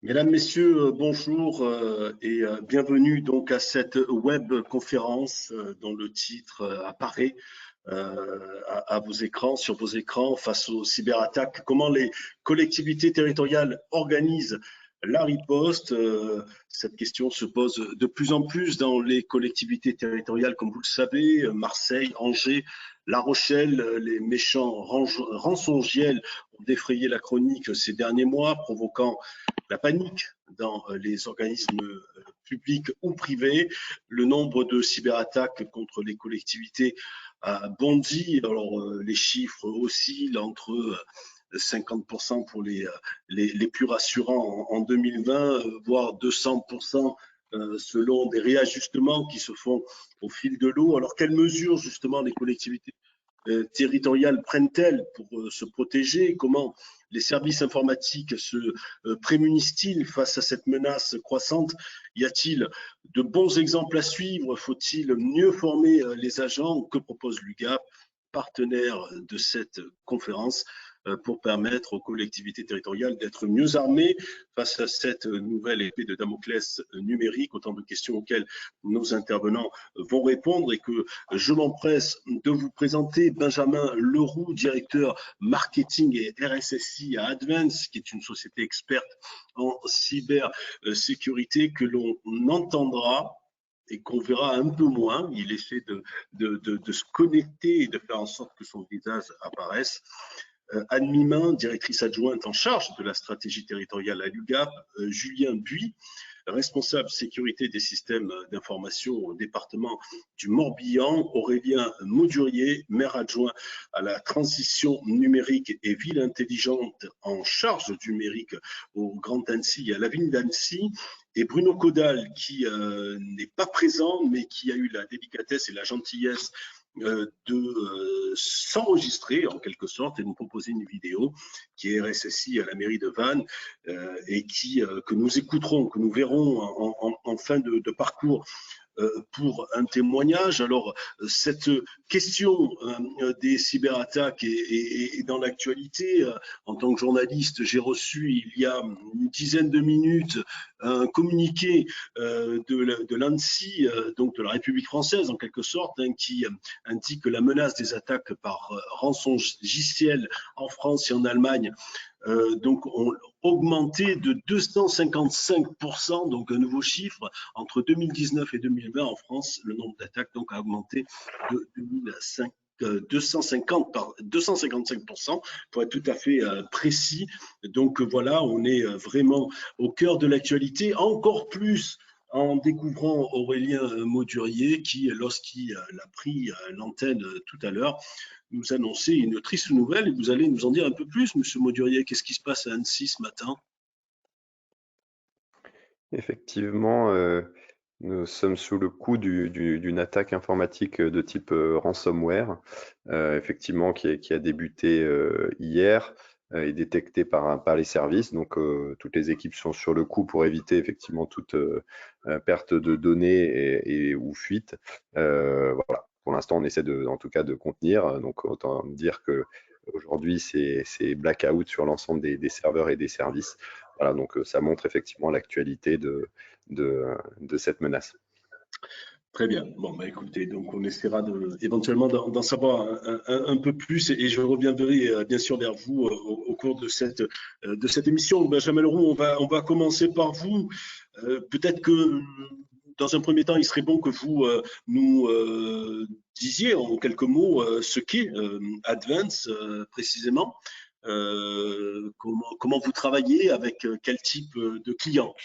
Mesdames, Messieurs, bonjour et bienvenue donc à cette web conférence dont le titre apparaît à vos écrans, sur vos écrans, face aux cyberattaques. Comment les collectivités territoriales organisent la riposte? Cette question se pose de plus en plus dans les collectivités territoriales, comme vous le savez, Marseille, Angers, La Rochelle. Les méchants rançongiciels ont défrayé la chronique ces derniers mois, provoquant la panique dans les organismes publics ou privés. Le nombre de cyberattaques contre les collectivités a bondi. Alors, les chiffres oscillent entre 50% pour les plus rassurants en 2020, voire 200% selon des réajustements qui se font au fil de l'eau. Alors, quelles mesures justement les collectivités territoriales prennent-elles pour se protéger? Comment les services informatiques se prémunissent-ils face à cette menace croissante? Y a-t-il de bons exemples à suivre? Faut-il mieux former les agents? Que propose l'UGAP, partenaire de cette conférence, pour permettre aux collectivités territoriales d'être mieux armées face à cette nouvelle épée de Damoclès numérique? Autant de questions auxquelles nos intervenants vont répondre et que je m'empresse de vous présenter. Benjamin Leroux, directeur marketing et RSSI à Advance, qui est une société experte en cybersécurité que l'on entendra et qu'on verra un peu moins. Il essaie de se connecter et de faire en sorte que son visage apparaisse. Anne Mimin, directrice adjointe en charge de la stratégie territoriale à l'UGAP, Julien Buis, responsable sécurité des systèmes d'information au département du Morbihan, Aurélien Maudurier, maire adjoint à la transition numérique et ville intelligente en charge du numérique au Grand Annecy et à la ville d'Annecy, et Bruno Caudal, qui n'est pas présent, mais qui a eu la délicatesse et la gentillesse de s'enregistrer en quelque sorte et nous proposer une vidéo qui est RSSI à la mairie de Vannes et que nous écouterons, que nous verrons en fin de parcours pour un témoignage. Alors, cette question des cyberattaques est dans l'actualité. En tant que journaliste, j'ai reçu il y a une dizaine de minutes un communiqué de l'ANSSI, donc de la République française en quelque sorte, qui indique que la menace des attaques par rançongiciel en France et en Allemagne donc ont augmenté de 255%, donc un nouveau chiffre. Entre 2019 et 2020 en France, le nombre d'attaques donc a augmenté de 255% pour être tout à fait précis. Donc voilà, on est vraiment au cœur de l'actualité, encore plus en découvrant Aurélien Maudurier qui, lorsqu'il a pris l'antenne tout à l'heure, nous annonçait une triste nouvelle et vous allez nous en dire un peu plus, Monsieur Maudurier. Qu'est-ce qui se passe à Annecy ce matin? Effectivement, nous sommes sous le coup d'une attaque informatique de type ransomware, effectivement qui a débuté hier et détecté par les services. Donc, toutes les équipes sont sur le coup pour éviter effectivement toute perte de données ou fuite. Voilà. Pour l'instant, on essaie en tout cas de contenir. Donc, autant dire que aujourd'hui, c'est blackout sur l'ensemble des serveurs et des services. Voilà, donc ça montre effectivement l'actualité de cette menace. Très bien. Bon, bah, écoutez, donc on essaiera éventuellement d'en savoir un peu plus et je reviendrai bien sûr vers vous au cours de cette émission. Benjamin Leroux, on va commencer par vous. Peut-être que dans un premier temps, il serait bon que vous nous disiez en quelques mots ce qu'est Advance précisément. Comment vous travaillez, avec quel type de clients?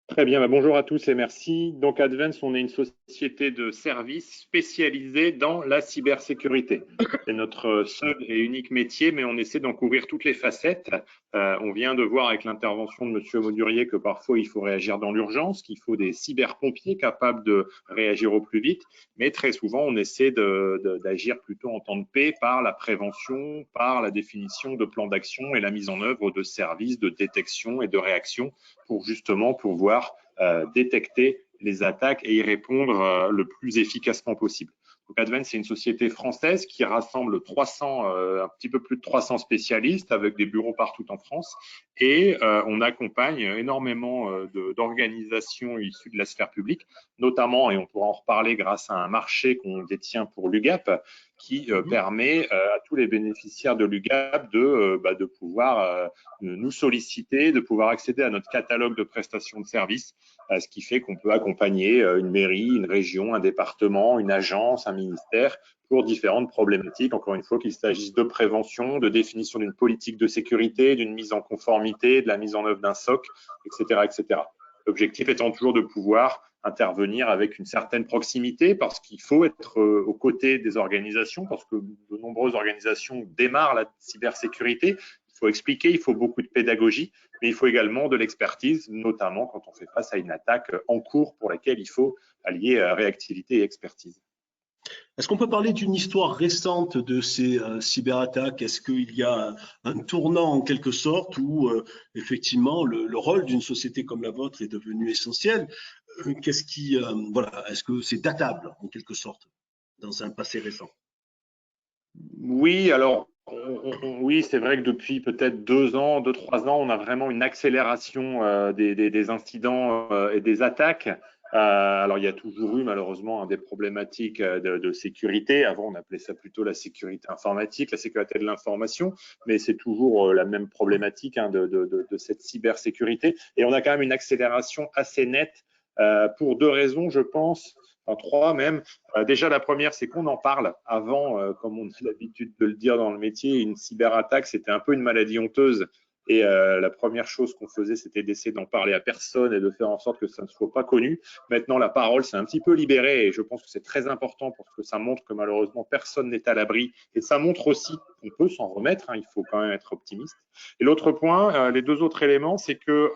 Très bien, bonjour à tous et merci. Donc Advance, on est une société de services spécialisée dans la cybersécurité. C'est notre seul et unique métier, mais on essaie d'en couvrir toutes les facettes. On vient de voir avec l'intervention de Monsieur Maudurier que parfois il faut réagir dans l'urgence, qu'il faut des cyberpompiers capables de réagir au plus vite, mais très souvent on essaie d'agir plutôt en temps de paix par la prévention, par la définition de plans d'action et la mise en œuvre de services de détection et de réaction pour justement pouvoir détecter les attaques et y répondre le plus efficacement possible. Donc Advent, c'est une société française qui rassemble 300, un petit peu plus de 300 spécialistes avec des bureaux partout en France et on accompagne énormément d'organisations issues de la sphère publique, notamment, et on pourra en reparler grâce à un marché qu'on détient pour l'UGAP qui permet à tous les bénéficiaires de l'UGAP de pouvoir nous solliciter, de pouvoir accéder à notre catalogue de prestations de services, ce qui fait qu'on peut accompagner une mairie, une région, un département, une agence, un ministère pour différentes problématiques, encore une fois qu'il s'agisse de prévention, de définition d'une politique de sécurité, d'une mise en conformité, de la mise en œuvre d'un SOC, etc., etc. L'objectif étant toujours de pouvoir intervenir avec une certaine proximité parce qu'il faut être aux côtés des organisations parce que de nombreuses organisations démarrent la cybersécurité. Il faut expliquer, il faut beaucoup de pédagogie, mais il faut également de l'expertise, notamment quand on fait face à une attaque en cours pour laquelle il faut allier réactivité et expertise. Est-ce qu'on peut parler d'une histoire récente de ces cyberattaques? Est-ce qu'il y a un tournant en quelque sorte où effectivement le rôle d'une société comme la vôtre est devenu essentiel? Qu'est-ce qui, voilà, est-ce que c'est datable en quelque sorte dans un passé récent? Oui, alors oui, c'est vrai que depuis peut-être 2 ans, 3 ans, on a vraiment une accélération des incidents et des attaques. Alors, il y a toujours eu malheureusement des problématiques de sécurité. Avant, on appelait ça plutôt la sécurité informatique, la sécurité de l'information, mais c'est toujours la même problématique de cette cybersécurité. Et on a quand même une accélération assez nette pour 2 raisons, je pense. Enfin, 3 même. Déjà, la première, c'est qu'on en parle. Avant, comme on a l'habitude de le dire dans le métier, une cyberattaque, c'était un peu une maladie honteuse. Et la première chose qu'on faisait, c'était d'essayer d'en parler à personne et de faire en sorte que ça ne soit pas connu. Maintenant, la parole s'est un petit peu libérée et je pense que c'est très important parce que ça montre que malheureusement, personne n'est à l'abri. Et ça montre aussi qu'on peut s'en remettre. Il faut quand même être optimiste. Et l'autre point, les 2 autres éléments, c'est que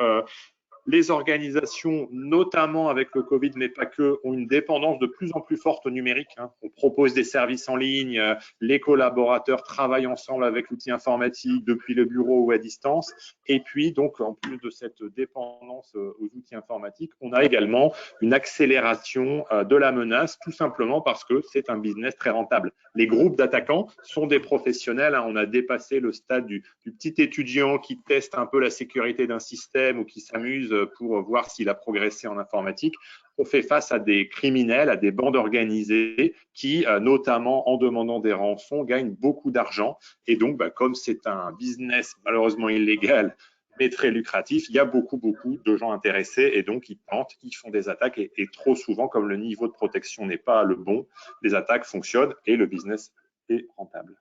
les organisations, notamment avec le Covid, mais pas que, ont une dépendance de plus en plus forte au numérique. On propose des services en ligne, les collaborateurs travaillent ensemble avec l'outil informatique depuis le bureau ou à distance. Et puis, donc, en plus de cette dépendance aux outils informatiques, on a également une accélération de la menace, tout simplement parce que c'est un business très rentable. Les groupes d'attaquants sont des professionnels. On a dépassé le stade du petit étudiant qui teste un peu la sécurité d'un système ou qui s'amuse pour voir s'il a progressé en informatique. On fait face à des criminels, à des bandes organisées qui, notamment en demandant des rançons, gagnent beaucoup d'argent. Et donc, comme c'est un business malheureusement illégal, mais très lucratif, il y a beaucoup de gens intéressés et donc ils tentent, ils font des attaques et trop souvent, comme le niveau de protection n'est pas le bon, les attaques fonctionnent et le business est rentable.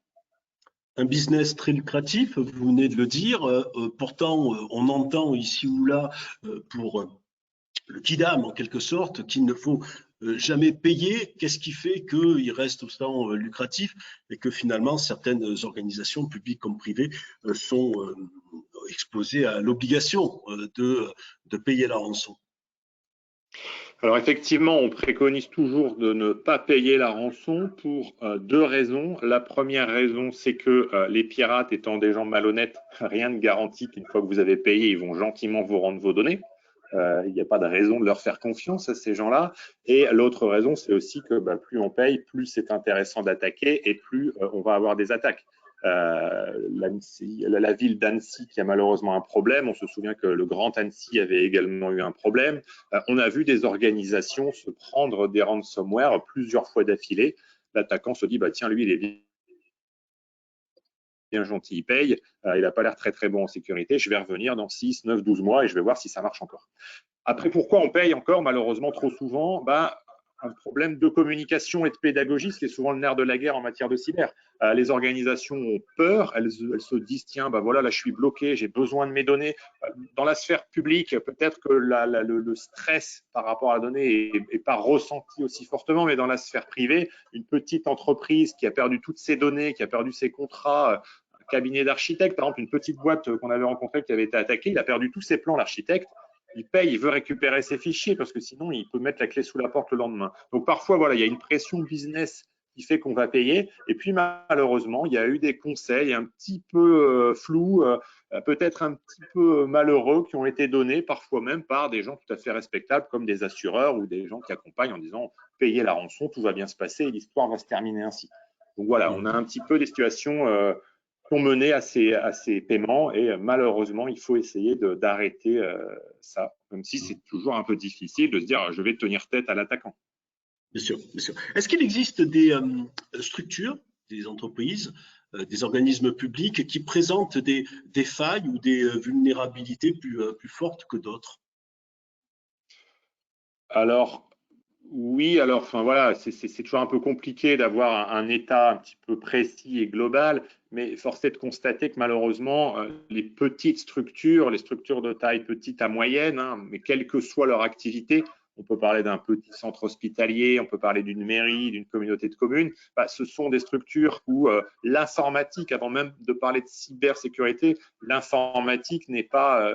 Un business très lucratif, vous venez de le dire. Pourtant, on entend ici ou là pour le kidam en quelque sorte qu'il ne faut jamais payer. Qu'est-ce qui fait qu'il reste autant lucratif et que finalement certaines organisations publiques comme privées sont exposées à l'obligation de payer la rançon? Alors effectivement, on préconise toujours de ne pas payer la rançon pour 2 raisons. La première raison, c'est que les pirates étant des gens malhonnêtes, rien ne garantit qu'une fois que vous avez payé, ils vont gentiment vous rendre vos données. Il n'y a pas de raison de leur faire confiance à ces gens-là. Et l'autre raison, c'est aussi que plus on paye, plus c'est intéressant d'attaquer et plus on va avoir des attaques. La ville d'Annecy qui a malheureusement un problème. On se souvient que le Grand Annecy avait également eu un problème. On a vu des organisations se prendre des ransomware plusieurs fois d'affilée. L'attaquant se dit, tiens, lui, il est bien gentil, il paye, il n'a pas l'air très bon en sécurité, je vais revenir dans 6, 9, 12 mois et je vais voir si ça marche encore. Après, pourquoi on paye encore malheureusement trop souvent? Un problème de communication et de pédagogie, ce qui est souvent le nerf de la guerre en matière de cyber. Les organisations ont peur, elles se disent tiens, voilà, là je suis bloqué, j'ai besoin de mes données. Dans la sphère publique, peut-être que le stress par rapport à la donnée n'est pas ressenti aussi fortement, mais dans la sphère privée, une petite entreprise qui a perdu toutes ses données, qui a perdu ses contrats, un cabinet d'architectes, par exemple, une petite boîte qu'on avait rencontrée qui avait été attaquée, il a perdu tous ses plans, l'architecte. Il paye, il veut récupérer ses fichiers parce que sinon, il peut mettre la clé sous la porte le lendemain. Donc, parfois, voilà, il y a une pression business qui fait qu'on va payer. Et puis malheureusement, il y a eu des conseils un petit peu flous, peut-être un petit peu malheureux, qui ont été donnés parfois même par des gens tout à fait respectables comme des assureurs ou des gens qui accompagnent en disant payez la rançon, tout va bien se passer et l'histoire va se terminer ainsi. Donc voilà, on a un petit peu des situations qui ont mené à ces paiements et malheureusement, il faut essayer d'arrêter ça, même si c'est toujours un peu difficile de se dire je vais tenir tête à l'attaquant. Bien sûr, bien sûr. Est-ce qu'il existe des structures, des entreprises, des organismes publics qui présentent des failles ou des vulnérabilités plus fortes que d'autres? Alors, oui, alors, enfin voilà, c'est toujours un peu compliqué d'avoir un état un petit peu précis et global, mais force est de constater que malheureusement, les petites structures, les structures de taille petite à moyenne, hein, mais quelle que soit leur activité, on peut parler d'un petit centre hospitalier, on peut parler d'une mairie, d'une communauté de communes, bah, ce sont des structures où l'informatique, avant même de parler de cybersécurité, l'informatique n'est pas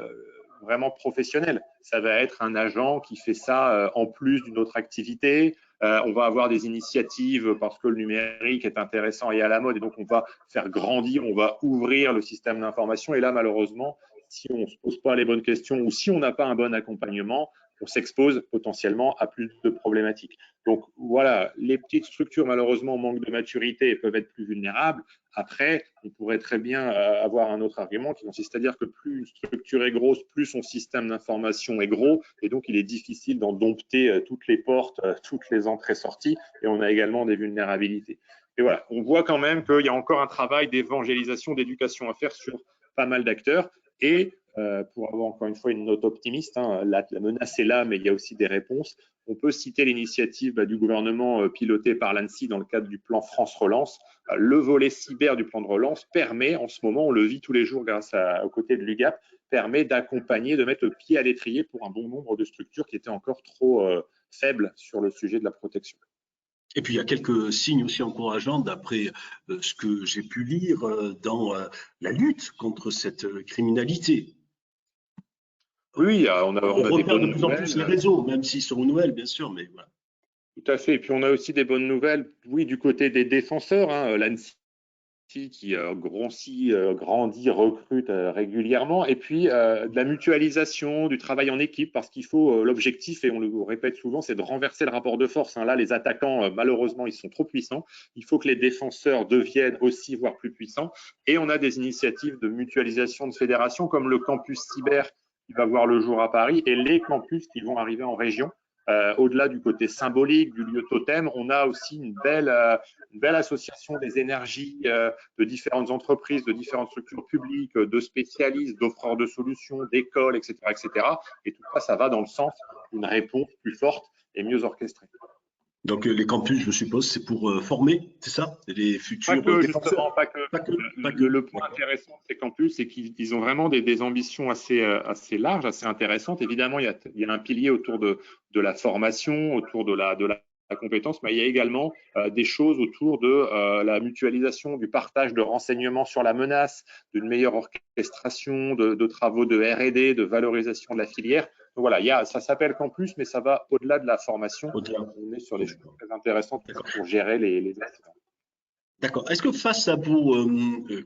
vraiment professionnel. Ça va être un agent qui fait ça en plus d'une autre activité. On va avoir des initiatives parce que le numérique est intéressant et à la mode, et donc on va faire grandir, on va ouvrir le système d'information. Et là, malheureusement, si on ne se pose pas les bonnes questions ou si on n'a pas un bon accompagnement, on s'expose potentiellement à plus de problématiques. Donc voilà, les petites structures, malheureusement, manquent de maturité et peuvent être plus vulnérables. Après, on pourrait très bien avoir un autre argument qui consiste à dire que plus une structure est grosse, plus son système d'information est gros, et donc il est difficile d'en dompter toutes les portes, toutes les entrées-sorties, et on a également des vulnérabilités. Et voilà, on voit quand même qu'il y a encore un travail d'évangélisation, d'éducation à faire sur pas mal d'acteurs, et pour avoir encore une fois une note optimiste, hein, la menace est là, mais il y a aussi des réponses. On peut citer l'initiative du gouvernement pilotée par l'ANSSI dans le cadre du plan France Relance. Le volet cyber du plan de relance permet, en ce moment, on le vit tous les jours grâce aux côtés de l'UGAP, permet d'accompagner, de mettre le pied à l'étrier pour un bon nombre de structures qui étaient encore trop faibles sur le sujet de la protection. Et puis il y a quelques signes aussi encourageants d'après ce que j'ai pu lire dans la lutte contre cette criminalité. Oui, on a des repère bonnes de plus en plus les nouvelles. réseaux, même s'ils sont nouvelles, bien sûr, mais voilà. Tout à fait. Et puis on a aussi des bonnes nouvelles, oui, du côté des défenseurs, hein, l'ANSSI qui grandit, recrute régulièrement, et puis de la mutualisation, du travail en équipe, parce qu'il faut, l'objectif, et on le répète souvent, c'est de renverser le rapport de force. Hein. Là, les attaquants, malheureusement, ils sont trop puissants. Il faut que les défenseurs deviennent aussi, voire plus puissants. Et on a des initiatives de mutualisation de fédérations, comme le campus cyber qui va voir le jour à Paris, et les campus qui vont arriver en région. Au-delà du côté symbolique, du lieu totem, on a aussi une belle association des énergies de différentes entreprises, de différentes structures publiques, de spécialistes, d'offreurs de solutions, d'écoles, etc., etc. Et tout ça, ça va dans le sens d'une réponse plus forte et mieux orchestrée. Donc les campus, je suppose, c'est pour former, c'est ça, les futurs défenseurs. Pas que. Le point intéressant de ces campus, c'est qu'ils ont vraiment des ambitions assez larges, assez intéressantes. Évidemment, il y a un pilier autour de la formation, autour de la compétence, mais il y a également des choses autour de la mutualisation, du partage de renseignements sur la menace, d'une meilleure orchestration, de travaux de R&D, de valorisation de la filière. Donc voilà, ça s'appelle campus, mais ça va au-delà de la formation. On est sur des choses très intéressantes pour gérer les incidents. D'accord. Est-ce que face à vos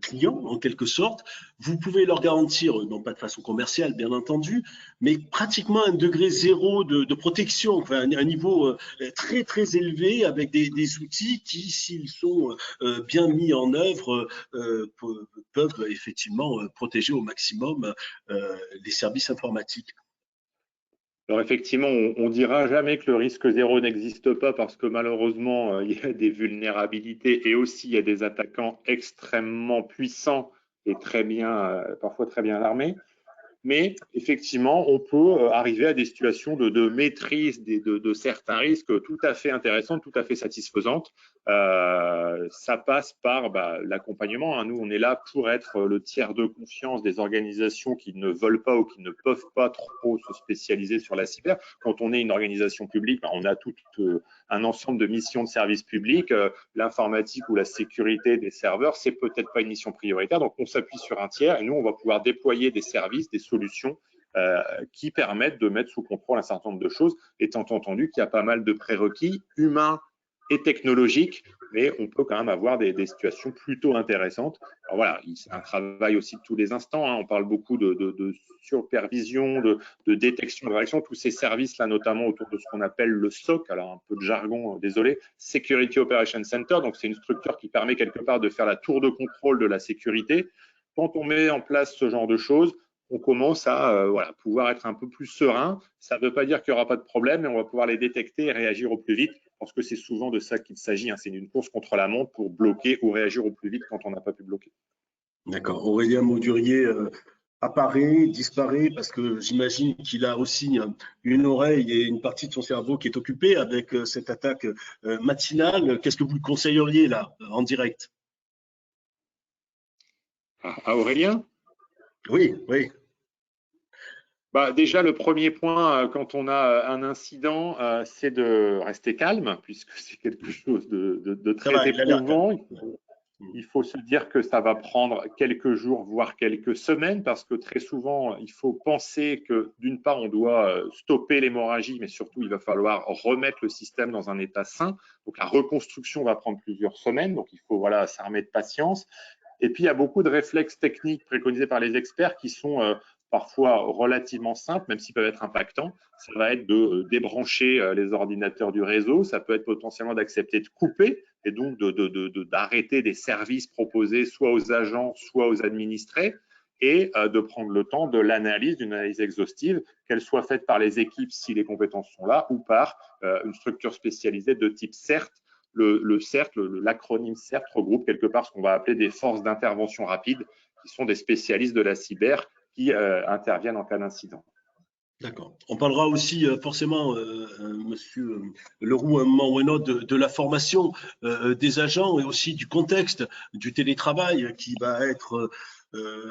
clients, en quelque sorte, vous pouvez leur garantir, non pas de façon commerciale, bien entendu, mais pratiquement un degré zéro de protection, enfin, un niveau très très élevé avec des outils qui, s'ils sont bien mis en œuvre, peuvent effectivement protéger au maximum les services informatiques? Alors effectivement, on dira jamais que le risque zéro n'existe pas parce que malheureusement, il y a des vulnérabilités et aussi il y a des attaquants extrêmement puissants et parfois très bien armés. Mais effectivement, on peut arriver à des situations de maîtrise de certains risques tout à fait intéressantes, tout à fait satisfaisantes. Ça passe par l'accompagnement. Hein. Nous, on est là pour être le tiers de confiance des organisations qui ne veulent pas ou qui ne peuvent pas trop se spécialiser sur la cyber. Quand on est une organisation publique, on a tout un ensemble de missions de service public. L'informatique ou la sécurité des serveurs, c'est peut-être pas une mission prioritaire. Donc, on s'appuie sur un tiers et nous, on va pouvoir déployer des services, des solutions qui permettent de mettre sous contrôle un certain nombre de choses, étant entendu qu'il y a pas mal de prérequis humains et technologiques mais on peut quand même avoir des situations plutôt intéressantes. Alors voilà, c'est un travail aussi de tous les instants, hein. On parle beaucoup de supervision, de détection, de réaction, tous ces services-là, notamment autour de ce qu'on appelle le SOC, alors un peu de jargon, désolé, Security Operations Center, donc c'est une structure qui permet quelque part de faire la tour de contrôle de la sécurité. Quand on met en place ce genre de choses, on commence à pouvoir être un peu plus serein. Ça ne veut pas dire qu'il n'y aura pas de problème, mais on va pouvoir les détecter et réagir au plus vite, parce que c'est souvent de ça qu'il s'agit, hein. C'est une course contre la montre pour bloquer ou réagir au plus vite quand on n'a pas pu bloquer. D'accord. Aurélien Maudurier apparaît, disparaît, parce que j'imagine qu'il a aussi une oreille et une partie de son cerveau qui est occupée avec cette attaque matinale. Qu'est-ce que vous lui conseilleriez là, en direct? À Aurélien? Oui, oui. Déjà, le premier point, quand on a un incident, c'est de rester calme, puisque c'est quelque chose de Ça très va, il a l'air calme. éprouvant. Il faut se dire que ça va prendre quelques jours, voire quelques semaines, parce que très souvent, il faut penser que d'une part, on doit stopper l'hémorragie, mais surtout, il va falloir remettre le système dans un état sain. Donc, la reconstruction va prendre plusieurs semaines. Donc, il faut s'armer de patience. Et puis, il y a beaucoup de réflexes techniques préconisés par les experts qui sont parfois relativement simples, même s'ils peuvent être impactants. Ça va être de débrancher les ordinateurs du réseau. Ça peut être potentiellement d'accepter de couper et donc d'arrêter des services proposés soit aux agents, soit aux administrés, et de prendre le temps de l'analyse, d'une analyse exhaustive, qu'elle soit faite par les équipes si les compétences sont là, ou par une structure spécialisée de type CERT. Le CERT, l'acronyme CERT, regroupe quelque part ce qu'on va appeler des forces d'intervention rapide, qui sont des spécialistes de la cyber qui interviennent en cas d'incident. D'accord. On parlera aussi forcément, Monsieur Leroux, un moment ou un autre, de la formation des agents et aussi du contexte du télétravail qui va être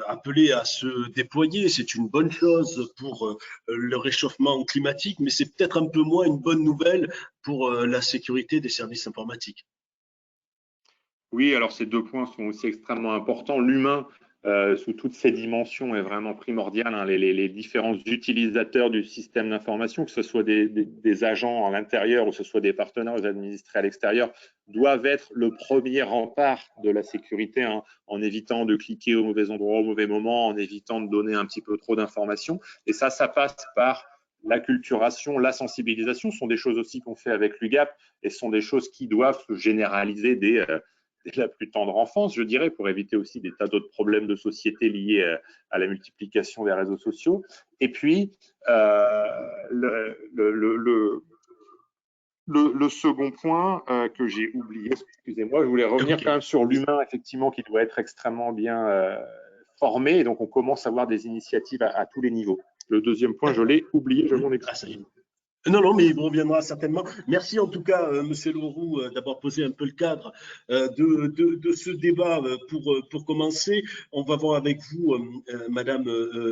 appelé à se déployer. C'est une bonne chose pour le réchauffement climatique, mais c'est peut-être un peu moins une bonne nouvelle pour la sécurité des services informatiques. Oui, alors ces deux points sont aussi extrêmement importants. L'humain, sous toutes ses dimensions, est vraiment primordial, hein. Les différents utilisateurs du système d'information, que ce soit des agents à l'intérieur ou que ce soit des partenaires ou des administrés à l'extérieur, doivent être le premier rempart de la sécurité, hein, en évitant de cliquer au mauvais endroit au mauvais moment, en évitant de donner un petit peu trop d'informations. Et ça passe par l'acculturation, la sensibilisation. Ce sont des choses aussi qu'on fait avec l'UGAP et ce sont des choses qui doivent se généraliser dès la plus tendre enfance, je dirais, pour éviter aussi des tas d'autres problèmes de société liés à la multiplication des réseaux sociaux. Et puis, le second point que j'ai oublié, excusez-moi, je voulais revenir quand même sur l'humain, effectivement, qui doit être extrêmement bien formé. Et donc, on commence à avoir des initiatives à tous les niveaux. Le deuxième point, je l'ai oublié, je m'en excuse. Non, non, mais il reviendra certainement. Merci en tout cas, Monsieur Leroux, d'avoir posé un peu le cadre de ce débat pour commencer. On va voir avec vous, Madame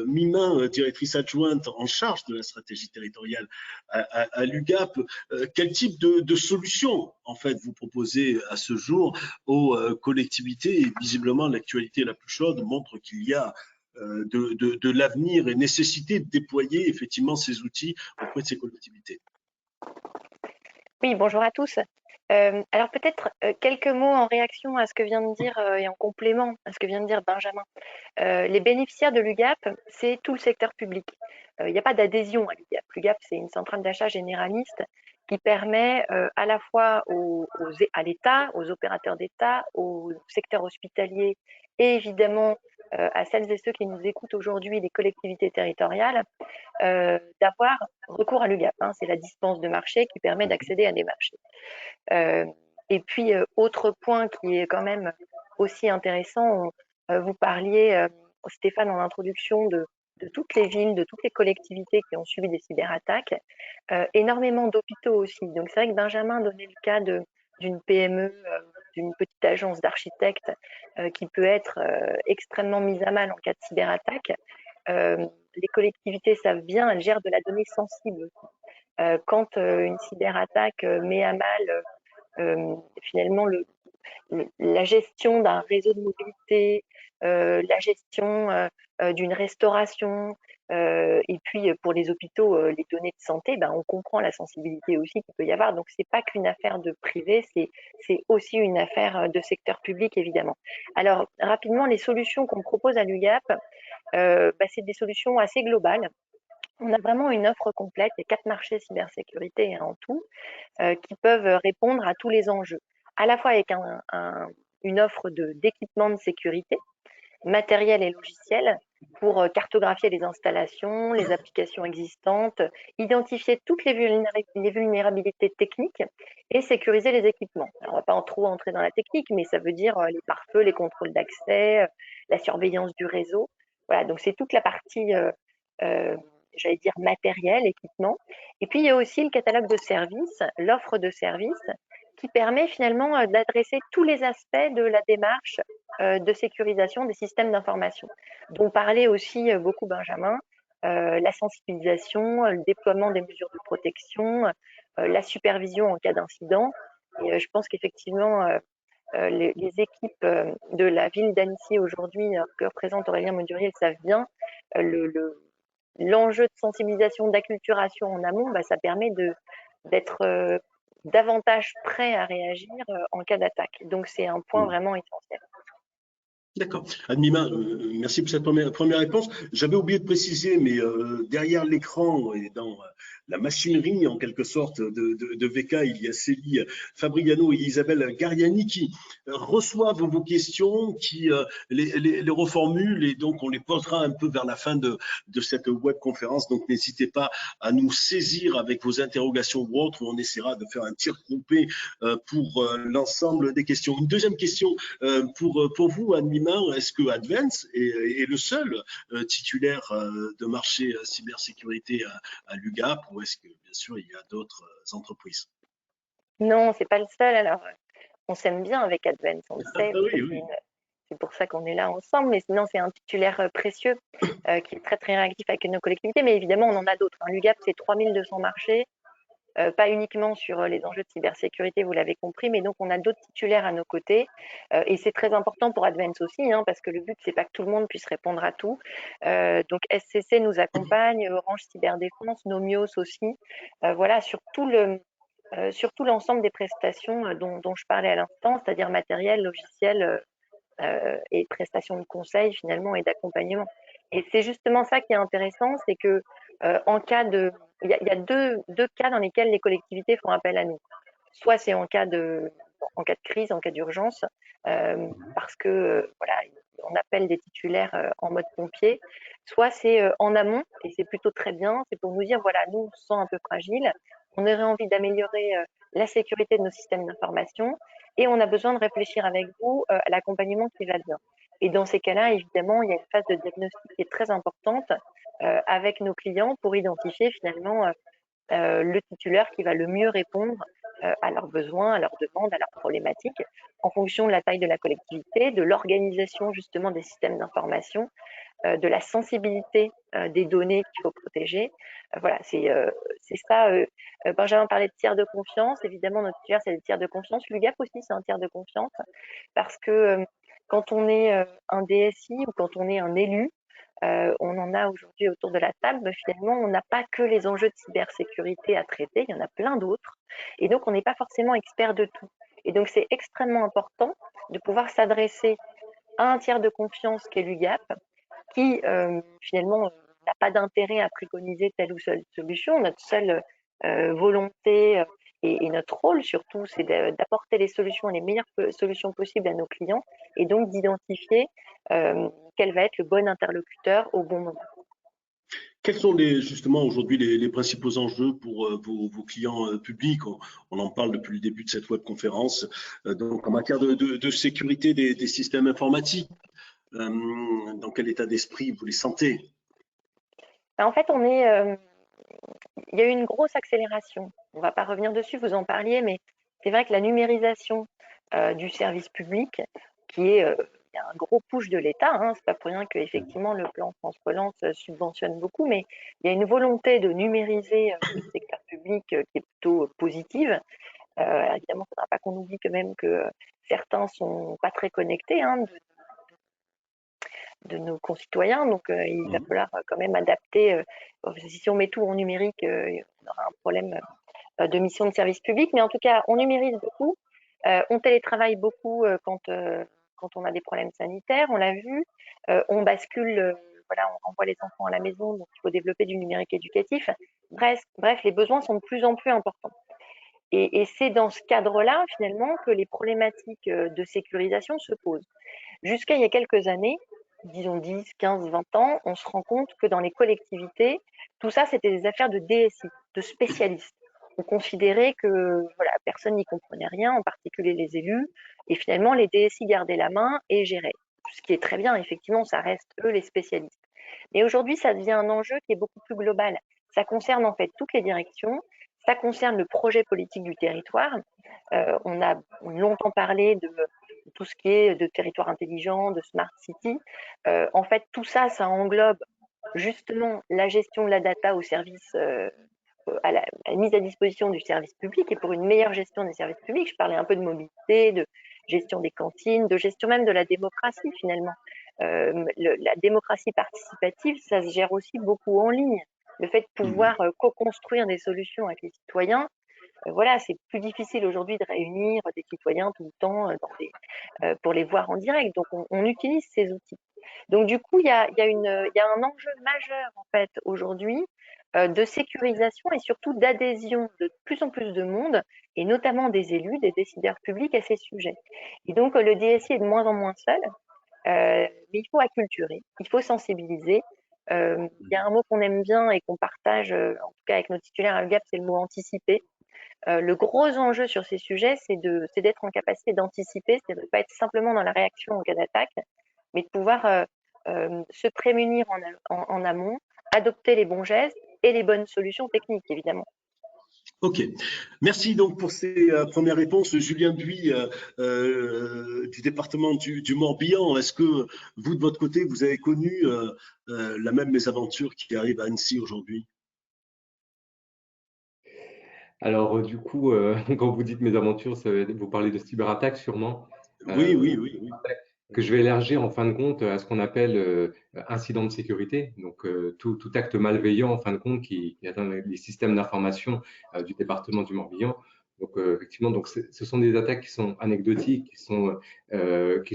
Mimin, directrice adjointe en charge de la stratégie territoriale à l'UGAP. Quel type de solution, en fait, vous proposez à ce jour aux collectivités? Et visiblement, l'actualité la plus chaude montre qu'il y a de l'avenir et nécessité de déployer effectivement ces outils auprès de ces collectivités. Oui, bonjour à tous. Alors peut-être quelques mots en réaction à ce que vient de dire et en complément à ce que vient de dire Benjamin. Les bénéficiaires de l'UGAP, c'est tout le secteur public. Il n'y a pas d'adhésion à l'UGAP. L'UGAP, c'est une centrale d'achat généraliste qui permet à la fois à l'État, aux opérateurs d'État, au secteur hospitalier et évidemment à celles et ceux qui nous écoutent aujourd'hui, les collectivités territoriales, d'avoir recours à l'UGAP. Hein. C'est la dispense de marché qui permet d'accéder à des marchés. Et puis, autre point qui est quand même aussi intéressant, vous parliez, Stéphane, en introduction de toutes les villes, de toutes les collectivités qui ont subi des cyberattaques, énormément d'hôpitaux aussi. Donc, c'est vrai que Benjamin donnait le cas d'une PME, d'une petite agence d'architectes qui peut être extrêmement mise à mal en cas de cyberattaque. Les collectivités savent bien, elles gèrent de la donnée sensible. Quand une cyberattaque met à mal finalement la gestion d'un réseau de mobilité, la gestion d'une restauration, Et puis pour les hôpitaux, les données de santé, ben, on comprend la sensibilité aussi qu'il peut y avoir. Donc c'est pas qu'une affaire de privé, c'est aussi une affaire de secteur public évidemment. Alors rapidement, les solutions qu'on propose à l'UGAP, c'est des solutions assez globales. On a vraiment une offre complète, il y a 4 marchés cybersécurité en tout, qui peuvent répondre à tous les enjeux, à la fois avec une offre d'équipement de sécurité, matériel et logiciel, pour cartographier les installations, les applications existantes, identifier toutes les vulnérabilités techniques et sécuriser les équipements. Alors, on ne va pas trop entrer dans la technique, mais ça veut dire les pare-feux, les contrôles d'accès, la surveillance du réseau. Voilà, donc c'est toute la partie, j'allais dire, matériel, équipement. Et puis, il y a aussi le catalogue de services, l'offre de services, qui permet finalement d'adresser tous les aspects de la démarche de sécurisation des systèmes d'information, dont parlait aussi beaucoup Benjamin, la sensibilisation, le déploiement des mesures de protection, la supervision en cas d'incident. Et je pense qu'effectivement, les équipes de la ville d'Annecy aujourd'hui, que représente Aurélien Modurier, savent bien l'enjeu de sensibilisation, d'acculturation en amont, ça permet d'être davantage prêt à réagir en cas d'attaque. Donc c'est un point vraiment essentiel. D'accord. Admima, merci pour cette première réponse. J'avais oublié de préciser, mais derrière l'écran et dans la machinerie, en quelque sorte, de VK, il y a Célie Fabriano et Isabelle Gariani qui reçoivent vos questions, qui les reformulent, et donc on les posera un peu vers la fin de cette webconférence. Donc n'hésitez pas à nous saisir avec vos interrogations ou autres, on essaiera de faire un tir groupé pour l'ensemble des questions. Une deuxième question pour vous, Admima. Est-ce que Advance est le seul titulaire de marché cybersécurité à l'UGAP, ou est-ce que, bien sûr, il y a d'autres entreprises? Non, c'est pas le seul. Alors, on s'aime bien avec Advance, on le sait. Oui. C'est pour ça qu'on est là ensemble. Mais sinon, c'est un titulaire précieux qui est très, très réactif avec nos collectivités. Mais évidemment, on en a d'autres. L'UGAP, c'est 3200 marchés. Pas uniquement sur les enjeux de cybersécurité, vous l'avez compris, mais donc on a d'autres titulaires à nos côtés. Et c'est très important pour Advance aussi, parce que le but, c'est pas que tout le monde puisse répondre à tout. Donc SCC nous accompagne, Orange Cyberdéfense, Nomios aussi. Voilà, sur tout l'ensemble des prestations dont je parlais à l'instant, c'est-à-dire matériel, logiciel et prestations de conseil finalement et d'accompagnement. Et c'est justement ça qui est intéressant, c'est que il y a deux cas dans lesquels les collectivités font appel à nous. Soit c'est en cas de crise, en cas d'urgence, parce que voilà, on appelle des titulaires en mode pompier. Soit c'est en amont, et c'est plutôt très bien, c'est pour nous dire voilà, nous on se sent un peu fragile, on aurait envie d'améliorer la sécurité de nos systèmes d'information, et on a besoin de réfléchir avec vous à l'accompagnement qui va bien. Et dans ces cas-là, évidemment, il y a une phase de diagnostic qui est très importante avec nos clients pour identifier finalement le titulaire qui va le mieux répondre à leurs besoins, à leurs demandes, à leurs problématiques, en fonction de la taille de la collectivité, de l'organisation justement des systèmes d'information, de la sensibilité des données qu'il faut protéger. Voilà, c'est ça. Benjamin parlait de tiers de confiance. Évidemment, notre tiers, c'est le tiers de confiance. L'UGAP aussi, c'est un tiers de confiance parce que quand on est un DSI ou quand on est un élu, on en a aujourd'hui autour de la table, mais finalement, on n'a pas que les enjeux de cybersécurité à traiter, il y en a plein d'autres. Et donc, on n'est pas forcément expert de tout. Et donc, c'est extrêmement important de pouvoir s'adresser à un tiers de confiance qu'est l'UGAP, qui finalement n'a pas d'intérêt à préconiser telle ou telle solution. Notre seule volonté et notre rôle surtout, c'est d'apporter les solutions, les meilleures solutions possibles à nos clients et donc d'identifier quel va être le bon interlocuteur au bon moment. Quels sont justement aujourd'hui les principaux enjeux pour vos clients publics? On en parle depuis le début de cette webconférence. Donc, en matière de sécurité des systèmes informatiques, dans quel état d'esprit vous les sentez? En fait, il y a eu une grosse accélération. On ne va pas revenir dessus, vous en parliez, mais c'est vrai que la numérisation du service public, il y a un gros push de l'État, c'est pas pour rien qu'effectivement le plan France Relance subventionne beaucoup, mais il y a une volonté de numériser le secteur public qui est plutôt positive. Évidemment, il ne faudra pas qu'on oublie quand même que certains sont pas très connectés, de nos concitoyens. Donc, il va falloir quand même adapter. Si on met tout en numérique, on aura un problème de mission de service public. Mais en tout cas, on numérise beaucoup. On télétravaille beaucoup quand on a des problèmes sanitaires, on l'a vu. On bascule, voilà, on renvoie les enfants à la maison, donc il faut développer du numérique éducatif. Bref, les besoins sont de plus en plus importants. Et c'est dans ce cadre-là, finalement, que les problématiques de sécurisation se posent. Jusqu'à il y a quelques années, disons 10, 15, 20 ans, on se rend compte que dans les collectivités, tout ça, c'était des affaires de DSI, de spécialistes. On considérait que voilà, personne n'y comprenait rien, en particulier les élus, et finalement, les DSI gardaient la main et géraient. Ce qui est très bien, effectivement, ça reste eux les spécialistes. Mais aujourd'hui, ça devient un enjeu qui est beaucoup plus global. Ça concerne en fait toutes les directions, ça concerne le projet politique du territoire. On a longtemps parlé de tout ce qui est de territoire intelligent, de smart city. En fait, tout ça, ça englobe justement la gestion de la data au service, à la mise à disposition du service public et pour une meilleure gestion des services publics. Je parlais un peu de mobilité, de gestion des cantines, de gestion même de la démocratie finalement. La démocratie participative, ça se gère aussi beaucoup en ligne. Le fait de pouvoir co-construire des solutions avec les citoyens, voilà, c'est plus difficile aujourd'hui de réunir des citoyens tout le temps pour les voir en direct. Donc, on utilise ces outils. Donc, du coup, il y a un enjeu majeur, en fait, aujourd'hui, de sécurisation et surtout d'adhésion de plus en plus de monde, et notamment des élus, des décideurs publics à ces sujets. Et donc, le DSI est de moins en moins seul, mais il faut acculturer, il faut sensibiliser. Il y a un mot qu'on aime bien et qu'on partage, en tout cas avec nos titulaires à l'UGAP, c'est le mot anticiper. Le gros enjeu sur ces sujets, c'est d'être en capacité d'anticiper, c'est de ne pas être simplement dans la réaction en cas d'attaque, mais de pouvoir se prémunir en amont, adopter les bons gestes et les bonnes solutions techniques, évidemment. Ok, merci donc pour ces premières réponses. Julien Buis du département du Morbihan, est-ce que vous, de votre côté, vous avez connu la même mésaventure qui arrive à Annecy aujourd'hui? Alors, du coup, quand vous dites mes aventures, vous parlez de cyberattaques sûrement. Oui, oui, oui, oui. Que je vais élargir en fin de compte à ce qu'on appelle incident de sécurité. Donc, tout acte malveillant, en fin de compte, qui atteint les systèmes d'information du département du Morbihan. Donc, effectivement, donc ce sont des attaques qui sont anecdotiques, qui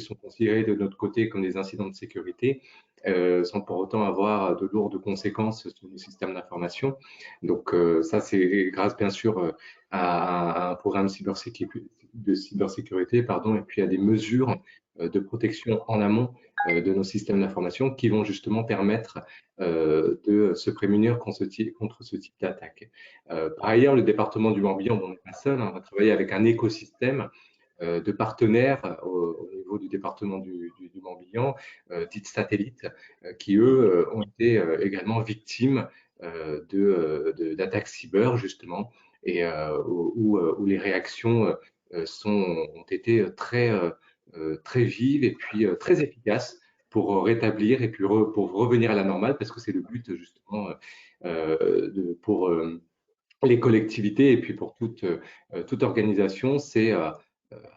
sont considérées de notre côté comme des incidents de sécurité, sans pour autant avoir de lourdes conséquences sur les systèmes d'information. Donc, ça, c'est grâce, bien sûr, à un programme de cybersécurité, pardon, et puis à des mesures de protection en amont de nos systèmes d'information qui vont justement permettre de se prémunir contre ce type d'attaque. Par ailleurs, le département du Morbihan, on n'est pas seul, on va travailler avec un écosystème de partenaires au niveau du département du Morbihan, dits satellites, qui eux ont été également victimes d'attaques cyber justement, et où les réactions ont été très vives et puis très efficaces pour rétablir et puis pour revenir à la normale, parce que c'est le but justement pour les collectivités et puis pour toute organisation, c'est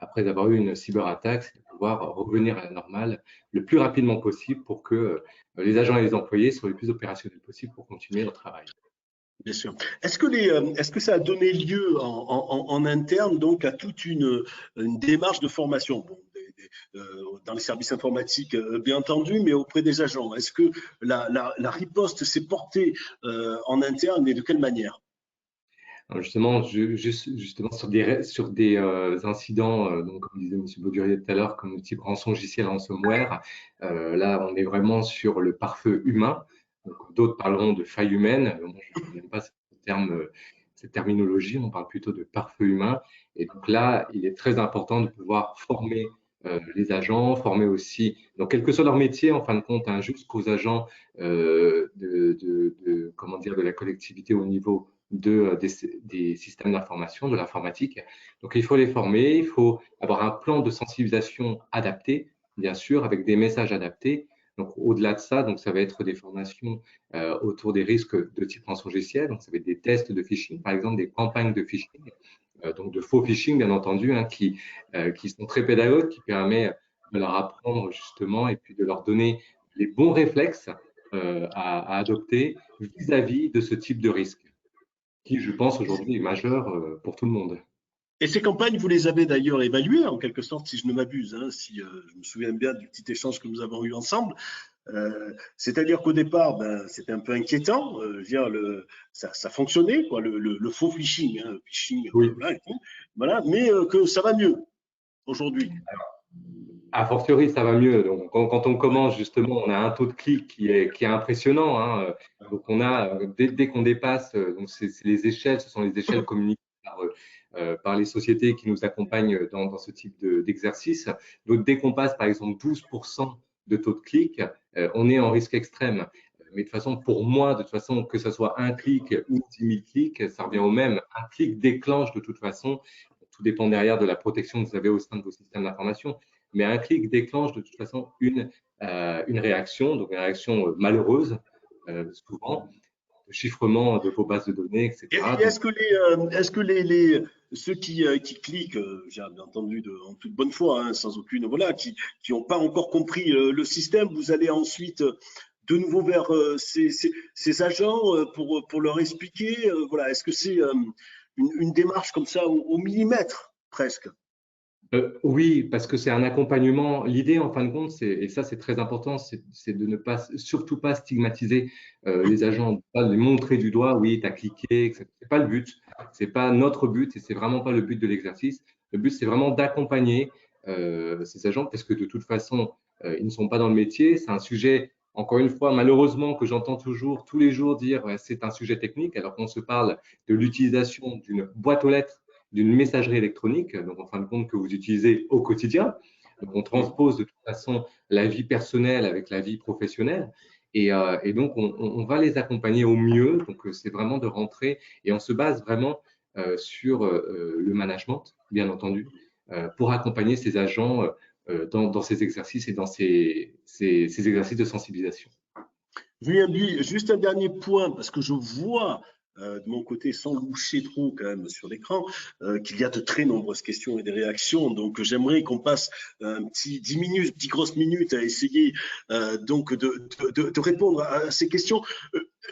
après avoir eu une cyberattaque, c'est de pouvoir revenir à la normale le plus rapidement possible pour que les agents et les employés soient les plus opérationnels possible pour continuer leur travail. Bien sûr. Est-ce que ça a donné lieu en interne donc à toute une démarche de formation, bon, dans les services informatiques bien entendu, mais auprès des agents? Est-ce que la riposte s'est portée en interne et de quelle manière? Alors justement, sur des incidents, donc comme disait M. Baudurier tout à l'heure, comme le type rançongiciel, ransomware, là on est vraiment sur le pare-feu humain. D'autres parleront de faille humaine. Moi, je n'aime pas cette terminologie, on parle plutôt de pare-feu humain. Et donc là, il est très important de pouvoir former les agents, former aussi, donc quel que soit leur métier, en fin de compte, hein, jusqu'aux agents comment dire, de la collectivité au niveau des systèmes d'information, de l'informatique. Donc, il faut les former, il faut avoir un plan de sensibilisation adapté, bien sûr, avec des messages adaptés. Donc, au-delà de ça, donc ça va être des formations autour des risques de type rançongiciel. Donc, ça va être des tests de phishing, par exemple, des campagnes de phishing, donc de faux phishing, bien entendu, hein, qui sont très pédagogues, qui permettent de leur apprendre justement et puis de leur donner les bons réflexes à adopter vis-à-vis de ce type de risque, qui, je pense, aujourd'hui est majeur pour tout le monde. Et ces campagnes, vous les avez d'ailleurs évaluées, en quelque sorte, si je ne m'abuse, hein, si je me souviens bien du petit échange que nous avons eu ensemble. C'est-à-dire qu'au départ, c'était un peu inquiétant. Ça fonctionnait, quoi, le faux phishing, hein, phishing, Oui. voilà, mais que ça va mieux aujourd'hui. A fortiori, ça va mieux. Donc, quand on commence, justement, on a un taux de clic qui est impressionnant, hein. Donc, on a, dès qu'on dépasse, donc c'est les échelles, ce sont les échelles communiquées par les sociétés qui nous accompagnent dans ce type d'exercice. Donc, dès qu'on passe, par exemple, 12% de taux de clic, on est en risque extrême. Mais de toute façon, pour moi, de toute façon, que ce soit un clic ou 10 000 clics, ça revient au même. Un clic déclenche de toute façon, tout dépend derrière de la protection que vous avez au sein de vos systèmes d'information. Mais un clic déclenche de toute façon une réaction, donc une réaction malheureuse, souvent, de chiffrement de vos bases de données, etc. Et est-ce que ceux qui cliquent, j'ai bien entendu en toute bonne foi, hein, sans aucune, voilà, qui n'ont pas encore compris le système, vous allez ensuite de nouveau vers ces agents pour leur expliquer, voilà, est-ce que c'est une démarche comme ça au millimètre presque? Oui, parce que c'est un accompagnement. L'idée, en fin de compte, et ça c'est très important, c'est de ne pas, surtout pas stigmatiser les agents, de pas les montrer du doigt, oui, tu as cliqué, etc. C'est pas le but, c'est pas notre but et c'est vraiment pas le but de l'exercice. Le but, c'est vraiment d'accompagner ces agents parce que de toute façon, ils ne sont pas dans le métier. C'est un sujet, encore une fois, malheureusement, que j'entends toujours, tous les jours dire c'est un sujet technique, alors qu'on se parle de l'utilisation d'une boîte aux lettres, d'une messagerie électronique, donc en fin de compte que vous utilisez au quotidien. Donc on transpose de toute façon la vie personnelle avec la vie professionnelle. Et donc on va les accompagner au mieux. Donc c'est vraiment de rentrer et on se base vraiment sur le management, bien entendu, pour accompagner ces agents dans ces exercices et dans ces exercices de sensibilisation. Julien Buis, juste un dernier point, parce que je vois de mon côté, sans loucher trop quand même sur l'écran, qu'il y a de très nombreuses questions et des réactions. Donc j'aimerais qu'on passe un petit 10 minutes, 10 grosses minutes à essayer donc de répondre à ces questions.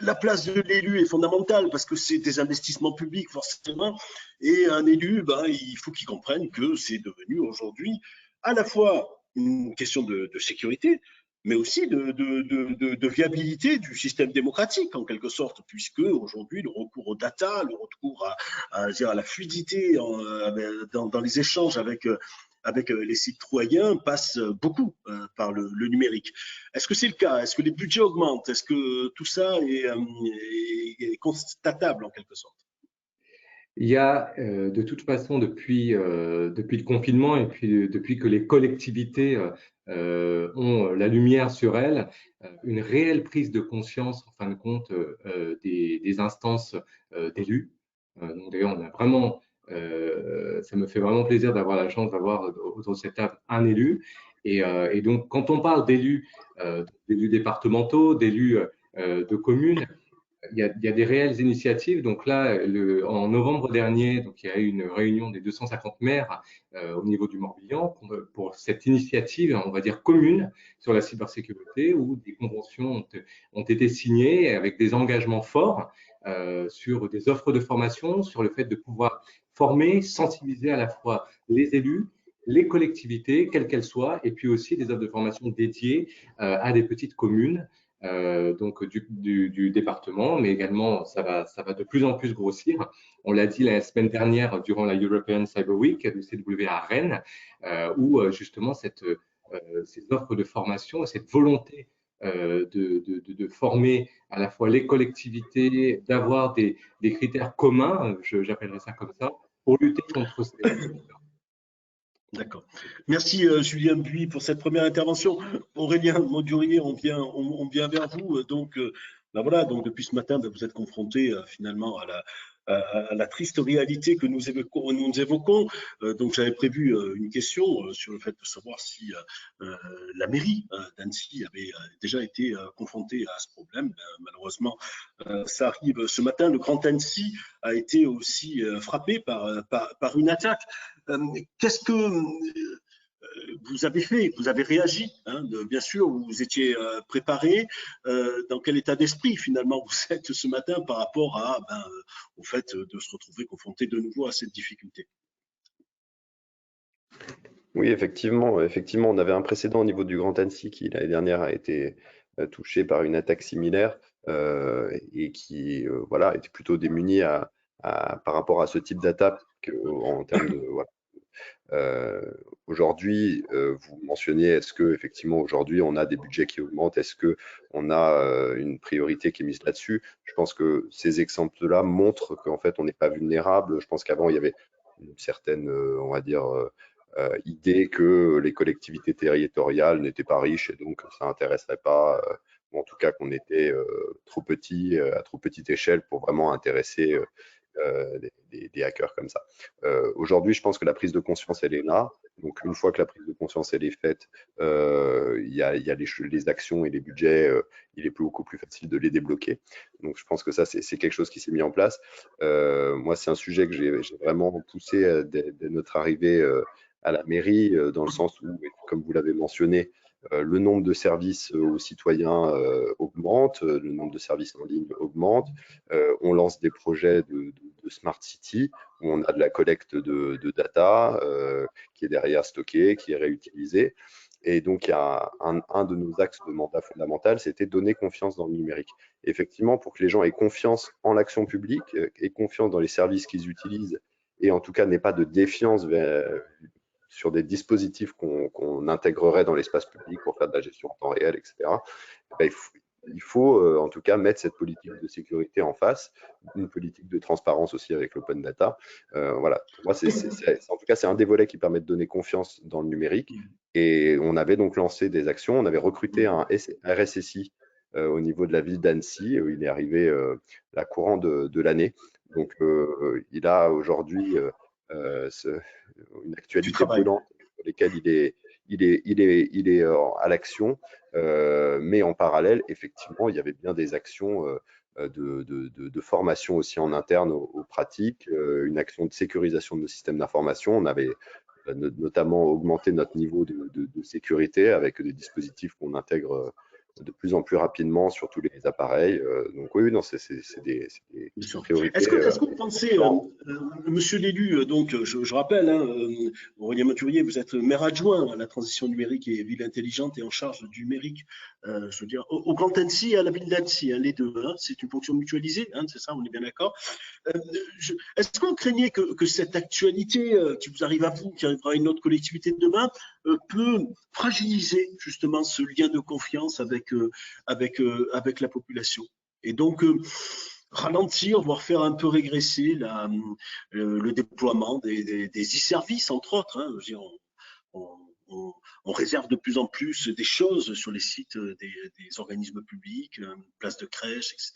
La place de l'élu est fondamentale parce que c'est des investissements publics forcément. Et un élu, il faut qu'il comprenne que c'est devenu aujourd'hui à la fois une question de sécurité, mais aussi de viabilité du système démocratique, en quelque sorte, puisque aujourd'hui, le recours aux data, le recours à la fluidité dans les échanges avec les citoyens passe beaucoup par le numérique. Est-ce que c'est le cas? Est-ce que les budgets augmentent? Est-ce que tout ça est constatable, en quelque sorte? Il y a de toute façon depuis le confinement et puis depuis que les collectivités ont la lumière sur elles, une réelle prise de conscience en fin de compte des instances d'élus. Donc d'ailleurs, on a vraiment, ça me fait vraiment plaisir d'avoir la chance d'avoir autour de cette table un élu. Et donc quand on parle d'élus départementaux, d'élus de communes, il y a des réelles initiatives. Donc là, en novembre dernier, donc il y a eu une réunion des 250 maires au niveau du Morbihan pour cette initiative, on va dire commune, sur la cybersécurité, où des conventions ont été signées avec des engagements forts sur des offres de formation, sur le fait de pouvoir former, sensibiliser à la fois les élus, les collectivités, quelles qu'elles soient, et puis aussi des offres de formation dédiées à des petites communes. Donc du département, mais également ça va de plus en plus grossir. On l'a dit la semaine dernière durant la European Cyber Week du CW à Rennes, où justement ces offres de formation et cette volonté de former à la fois les collectivités, d'avoir des critères communs, j'appellerais ça comme ça, pour lutter contre ces D'accord. Merci Julien Buis pour cette première intervention. Aurélien Maudurier, on vient vers vous. Donc, voilà, donc depuis ce matin, vous êtes confronté finalement à la triste réalité que nous évoquons. Donc, j'avais prévu une question sur le fait de savoir si la mairie d'Annecy avait déjà été confrontée à ce problème. Malheureusement, ça arrive ce matin. Le Grand Annecy a été aussi frappé par une attaque. Qu'est-ce que vous avez fait, vous avez réagi, hein, bien sûr, vous étiez préparé. Dans quel état d'esprit finalement vous êtes ce matin par rapport au fait de se retrouver confronté de nouveau à cette difficulté? Oui, effectivement, on avait un précédent au niveau du Grand Annecy qui l'année dernière a été touché par une attaque similaire et qui voilà, était plutôt démuni par rapport à ce type d'attaque en termes de voilà. Aujourd'hui, vous mentionniez, est-ce que effectivement aujourd'hui on a des budgets qui augmentent, est-ce que on a une priorité qui est mise là-dessus? Je pense que ces exemples-là montrent qu'en fait on n'est pas vulnérable. Je pense qu'avant il y avait une certaine, on va dire, idée que les collectivités territoriales n'étaient pas riches et donc ça n'intéresserait pas, ou en tout cas qu'on était trop petit, à trop petite échelle pour vraiment intéresser des hackers comme ça. Aujourd'hui, je pense que la prise de conscience, elle est là. Donc, une fois que la prise de conscience, elle est faite, il y a les actions et les budgets, il est beaucoup plus facile de les débloquer. Donc, je pense que ça, c'est quelque chose qui s'est mis en place. Moi, c'est un sujet que j'ai vraiment poussé dès notre arrivée à la mairie, dans le sens où, comme vous l'avez mentionné, le nombre de services aux citoyens augmente, le nombre de services en ligne augmente. On lance des projets de Smart City où on a de la collecte de data qui est derrière stockée, qui est réutilisée. Et donc, il y a un de nos axes de mandat fondamental, c'était donner confiance dans le numérique. Effectivement, pour que les gens aient confiance en l'action publique, aient confiance dans les services qu'ils utilisent, et en tout cas n'aient pas de défiance sur des dispositifs qu'on intégrerait dans l'espace public pour faire de la gestion en temps réel, etc. Ben, il faut en tout cas mettre cette politique de sécurité en face, une politique de transparence aussi avec l'open data. Voilà, pour moi, en tout cas, c'est un des volets qui permet de donner confiance dans le numérique. Et on avait donc lancé des actions, on avait recruté un RSSI au niveau de la ville d'Annecy. Il est arrivé la courant de l'année. Donc, il a aujourd'hui une actualité brûlante sur laquelle il est à l'action, mais en parallèle, effectivement, il y avait bien des actions de formation aussi en interne aux pratiques, une action de sécurisation de nos systèmes d'information. On avait notamment augmenté notre niveau de sécurité avec des dispositifs qu'on intègre de plus en plus rapidement sur tous les appareils. Donc oui, non, c'est des priorités. Est-ce que vous pensez, monsieur l'élu, donc je rappelle, hein, Aurélien Maturier, vous êtes maire adjoint à la transition numérique et ville intelligente et en charge du numérique, je veux dire, au Grand Annecy et à la ville d'Annecy, hein, les deux, hein, c'est une fonction mutualisée, hein, c'est ça, on est bien d'accord. Est-ce que vous craignez que cette actualité qui vous arrive à vous, qui arrivera à une autre collectivité de demain, peut fragiliser justement ce lien de confiance avec la population et donc ralentir, voire faire un peu régresser le déploiement des e-services, entre autres, hein, je veux dire, on réserve de plus en plus des choses sur les sites des organismes publics, places de crèche, etc.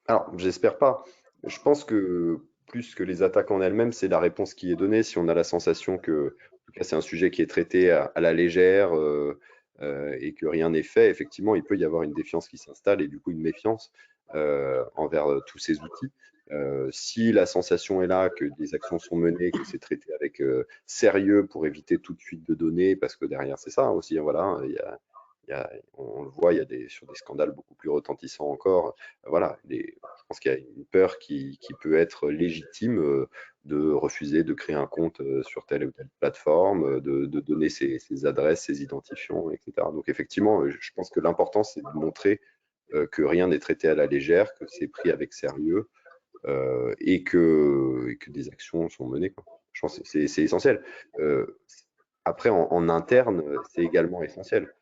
Alors, j'espère pas. Je pense que plus que les attaques en elles-mêmes, c'est la réponse qui est donnée. Si on a la sensation que, en tout cas, c'est un sujet qui est traité à la légère et que rien n'est fait, effectivement, il peut y avoir une défiance qui s'installe et du coup une méfiance envers tous ces outils. Si la sensation est là, que des actions sont menées, que c'est traité avec sérieux pour éviter toute fuite de données, parce que derrière, c'est ça aussi, voilà, on le voit, sur des scandales beaucoup plus retentissants encore. Voilà, je pense qu'il y a une peur qui peut être légitime de refuser de créer un compte sur telle ou telle plateforme, de donner ses adresses, ses identifiants, etc. Donc effectivement, je pense que l'important, c'est de montrer que rien n'est traité à la légère, que c'est pris avec sérieux et que des actions sont menées, quoi. Je pense que c'est essentiel. Après, en interne, c'est également essentiel,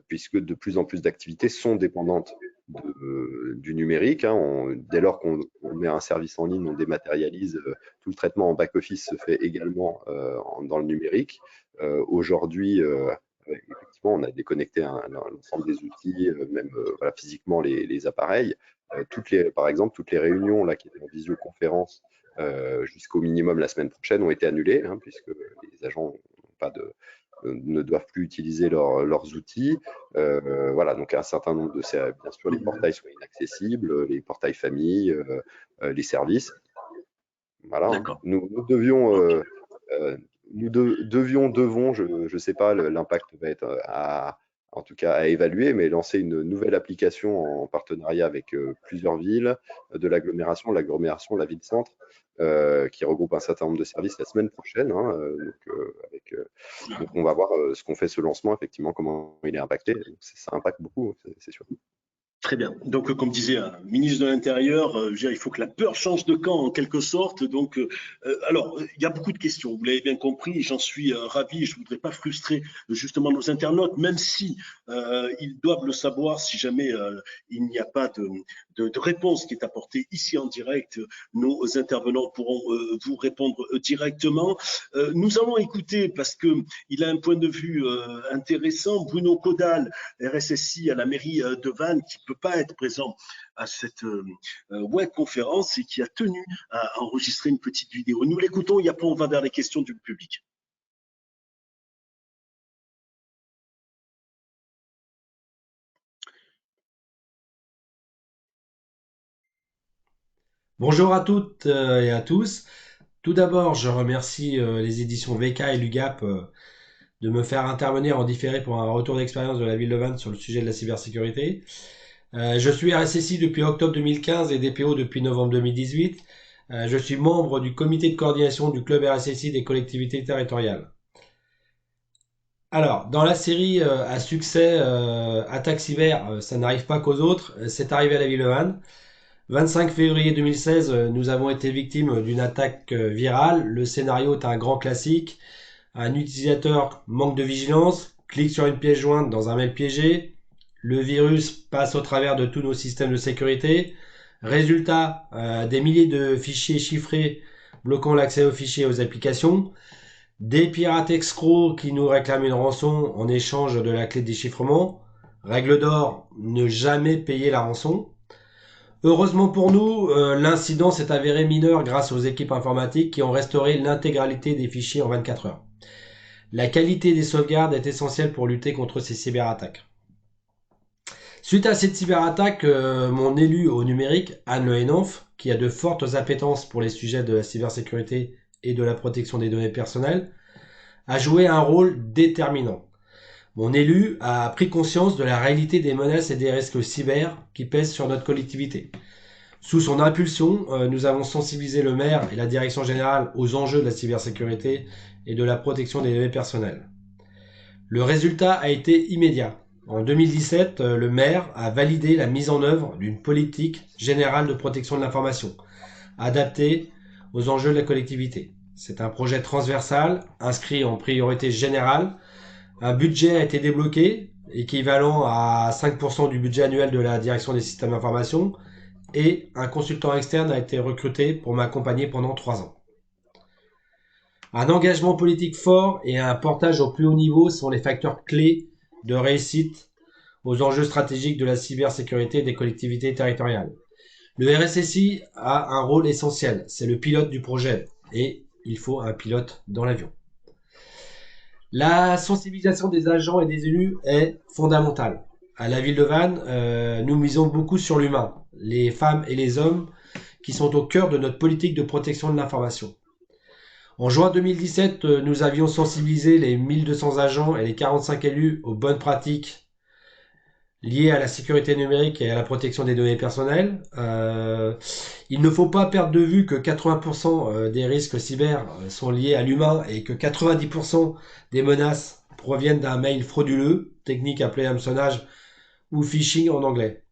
puisque de plus en plus d'activités sont dépendantes du numérique, hein. Dès lors qu'on met un service en ligne, on dématérialise, tout le traitement en back-office se fait également dans le numérique. Aujourd'hui, effectivement, on a déconnecté l'ensemble des outils, même voilà, physiquement les appareils. Par exemple, toutes les réunions là, qui étaient en visioconférence jusqu'au minimum la semaine prochaine ont été annulées, hein, puisque les agents ne doivent plus utiliser leurs outils. Voilà, donc un certain nombre bien sûr, les portails sont inaccessibles, les portails famille, les services. Voilà, hein. Nous devions devons, je ne sais pas, l'impact va être en tout cas à évaluer, mais lancer une nouvelle application en partenariat avec plusieurs villes de l'agglomération, la ville-centre, qui regroupe un certain nombre de services la semaine prochaine. Hein, donc on va voir ce qu'on fait ce lancement, effectivement, comment il est impacté. Ça impacte beaucoup, c'est sûr. Très bien. Donc, comme disait un ministre de l'Intérieur, je veux dire, il faut que la peur change de camp en quelque sorte. Donc, alors, il y a beaucoup de questions. Vous l'avez bien compris, et j'en suis ravi. Je ne voudrais pas frustrer justement nos internautes, même si ils doivent le savoir. Si jamais il n'y a pas de réponse qui est apportée ici en direct, nos intervenants pourront vous répondre directement. Nous allons écouter, parce que il a un point de vue intéressant, Bruno Caudal, RSSI à la mairie de Vannes, qui peut pas être présent à cette web conférence et qui a tenu à enregistrer une petite vidéo. Nous l'écoutons et après on va vers les questions du public. Bonjour à toutes et à tous. Tout d'abord, je remercie les éditions VK et l'UGAP de me faire intervenir en différé pour un retour d'expérience de la ville de Vannes sur le sujet de la cybersécurité. Je suis RSSI depuis octobre 2015 et DPO depuis novembre 2018. Je suis membre du comité de coordination du club RSSI des collectivités territoriales. Alors, dans la série à succès Attaque cyber, ça n'arrive pas qu'aux autres, c'est arrivé à la ville de Vannes. 25 février 2016, nous avons été victimes d'une attaque virale. Le scénario est un grand classique. Un utilisateur manque de vigilance, clique sur une pièce jointe dans un mail piégé. Le virus passe au travers de tous nos systèmes de sécurité. Résultat, des milliers de fichiers chiffrés bloquant l'accès aux fichiers et aux applications. Des pirates escrocs qui nous réclament une rançon en échange de la clé de déchiffrement. Règle d'or, ne jamais payer la rançon. Heureusement pour nous, l'incident s'est avéré mineur grâce aux équipes informatiques qui ont restauré l'intégralité des fichiers en 24 heures. La qualité des sauvegardes est essentielle pour lutter contre ces cyberattaques. Suite à cette cyberattaque, mon élu au numérique, Anne Le Henanf, qui a de fortes appétences pour les sujets de la cybersécurité et de la protection des données personnelles, a joué un rôle déterminant. Mon élu a pris conscience de la réalité des menaces et des risques cyber qui pèsent sur notre collectivité. Sous son impulsion, nous avons sensibilisé le maire et la direction générale aux enjeux de la cybersécurité et de la protection des données personnelles. Le résultat a été immédiat. En 2017, le maire a validé la mise en œuvre d'une politique générale de protection de l'information, adaptée aux enjeux de la collectivité. C'est un projet transversal, inscrit en priorité générale. Un budget a été débloqué, équivalent à 5% du budget annuel de la direction des systèmes d'information, et un consultant externe a été recruté pour m'accompagner pendant 3 ans. Un engagement politique fort et un portage au plus haut niveau sont les facteurs clés de réussite aux enjeux stratégiques de la cybersécurité des collectivités territoriales. Le RSSI a un rôle essentiel, c'est le pilote du projet, et il faut un pilote dans l'avion. La sensibilisation des agents et des élus est fondamentale. À la ville de Vannes, nous misons beaucoup sur l'humain, les femmes et les hommes qui sont au cœur de notre politique de protection de l'information. En juin 2017, nous avions sensibilisé les 1200 agents et les 45 élus aux bonnes pratiques liées à la sécurité numérique et à la protection des données personnelles. Il ne faut pas perdre de vue que 80% des risques cyber sont liés à l'humain et que 90% des menaces proviennent d'un mail frauduleux, technique appelée hameçonnage ou phishing en anglais.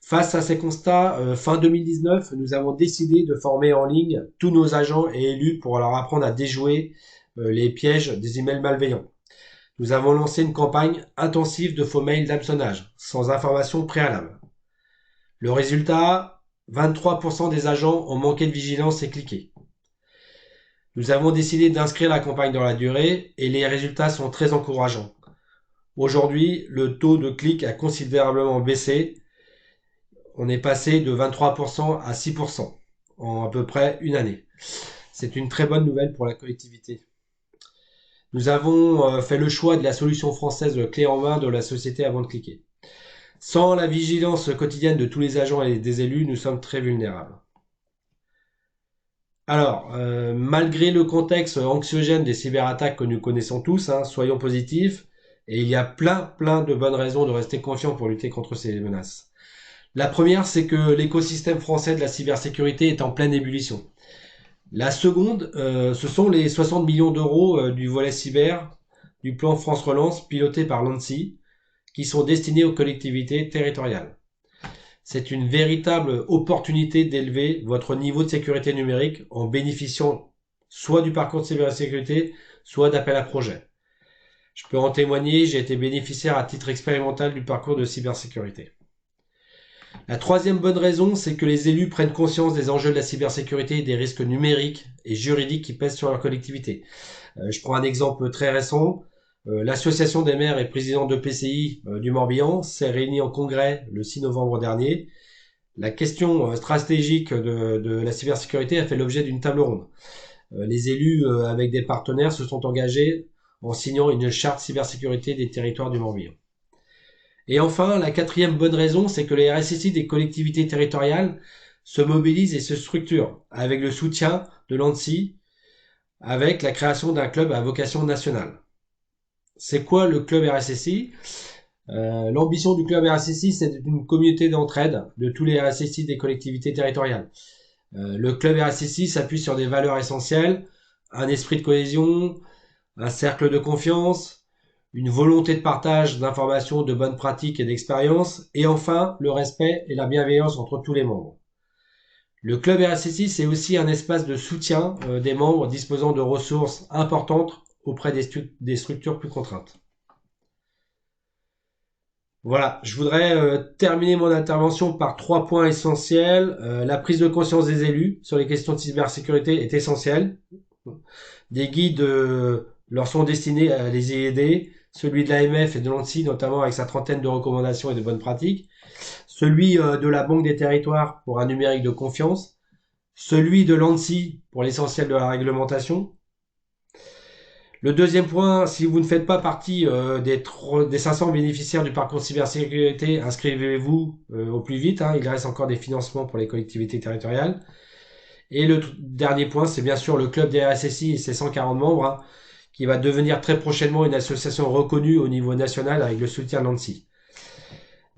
Face à ces constats, fin 2019, nous avons décidé de former en ligne tous nos agents et élus pour leur apprendre à déjouer les pièges des emails malveillants. Nous avons lancé une campagne intensive de faux mails d'hameçonnage, sans information préalable. Le résultat, 23% des agents ont manqué de vigilance et cliqué. Nous avons décidé d'inscrire la campagne dans la durée et les résultats sont très encourageants. Aujourd'hui, le taux de clic a considérablement baissé. On est passé de 23% à 6% en à peu près une année. C'est une très bonne nouvelle pour la collectivité. Nous avons fait le choix de la solution française clé en main de la société avant de cliquer. Sans la vigilance quotidienne de tous les agents et des élus, nous sommes très vulnérables. Alors, malgré le contexte anxiogène des cyberattaques que nous connaissons tous, hein, soyons positifs, et il y a plein de bonnes raisons de rester confiants pour lutter contre ces menaces. La première, c'est que l'écosystème français de la cybersécurité est en pleine ébullition. La seconde, ce sont les 60 millions d'euros du volet cyber du plan France Relance piloté par l'ANSSI, qui sont destinés aux collectivités territoriales. C'est une véritable opportunité d'élever votre niveau de sécurité numérique en bénéficiant soit du parcours de cybersécurité, soit d'appel à projet. Je peux en témoigner, j'ai été bénéficiaire à titre expérimental du parcours de cybersécurité. La troisième bonne raison, c'est que les élus prennent conscience des enjeux de la cybersécurité et des risques numériques et juridiques qui pèsent sur leur collectivité. Je prends un exemple très récent. L'association des maires et présidents de PCI du Morbihan s'est réunie en congrès le 6 novembre dernier. La question stratégique de la cybersécurité a fait l'objet d'une table ronde. Les élus, avec des partenaires, se sont engagés en signant une charte cybersécurité des territoires du Morbihan. Et enfin, la quatrième bonne raison, c'est que les RSSI des collectivités territoriales se mobilisent et se structurent avec le soutien de l'ANSSI, avec la création d'un club à vocation nationale. C'est quoi le club RSSI ? L'ambition du club RSSI, c'est une communauté d'entraide de tous les RSSI des collectivités territoriales. Le club RSSI s'appuie sur des valeurs essentielles, un esprit de cohésion, un cercle de confiance, une volonté de partage d'informations, de bonnes pratiques et d'expériences, et enfin le respect et la bienveillance entre tous les membres. Le club RSSI, c'est aussi un espace de soutien des membres disposant de ressources importantes auprès des structures plus contraintes. Voilà, je voudrais terminer mon intervention par 3 points essentiels. La prise de conscience des élus sur les questions de cybersécurité est essentielle. Des guides leur sont destinés à les y aider. Celui de l'AMF et de l'ANSSI, notamment avec sa trentaine de recommandations et de bonnes pratiques. Celui de la Banque des Territoires pour un numérique de confiance. Celui de l'ANSSI pour l'essentiel de la réglementation. Le deuxième point, si vous ne faites pas partie des 500 bénéficiaires du parcours cybersécurité, inscrivez-vous au plus vite. Il reste encore des financements pour les collectivités territoriales. Et le dernier point, c'est bien sûr le club des RSSI et ses 140 membres, qui va devenir très prochainement une association reconnue au niveau national avec le soutien de l'ANSSI.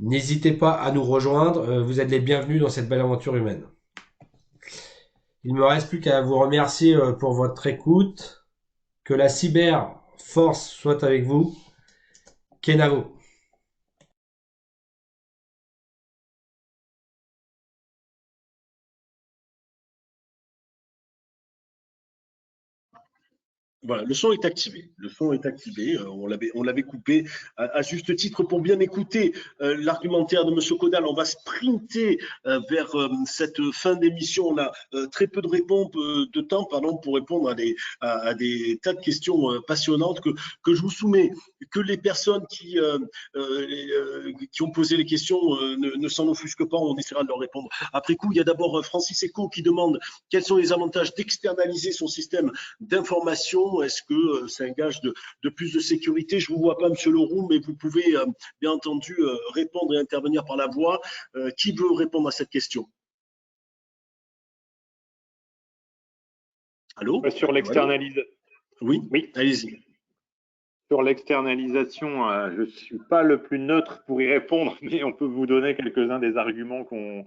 N'hésitez pas à nous rejoindre, vous êtes les bienvenus dans cette belle aventure humaine. Il ne me reste plus qu'à vous remercier pour votre écoute. Que la cyber force soit avec vous. Kenavo. Voilà, le son est activé. Le son est activé. On l'avait coupé à juste titre pour bien écouter l'argumentaire de M. Caudal. On va sprinter vers cette fin d'émission. On a très peu de temps pour répondre à des tas de questions passionnantes que je vous soumets. Que les personnes qui ont posé les questions ne s'en offusquent pas. On essaiera de leur répondre après coup. Il y a d'abord Francis Eco qui demande quels sont les avantages d'externaliser son système d'information. Est-ce que c'est un gage de plus de sécurité? Je ne vous vois pas, Monsieur Leroux, mais vous pouvez bien entendu répondre et intervenir par la voix. Qui veut répondre à cette question? Allô? Sur l'externalisation. Oui, allez-y. Sur l'externalisation, je ne suis pas le plus neutre pour y répondre, mais on peut vous donner quelques-uns des arguments qu'on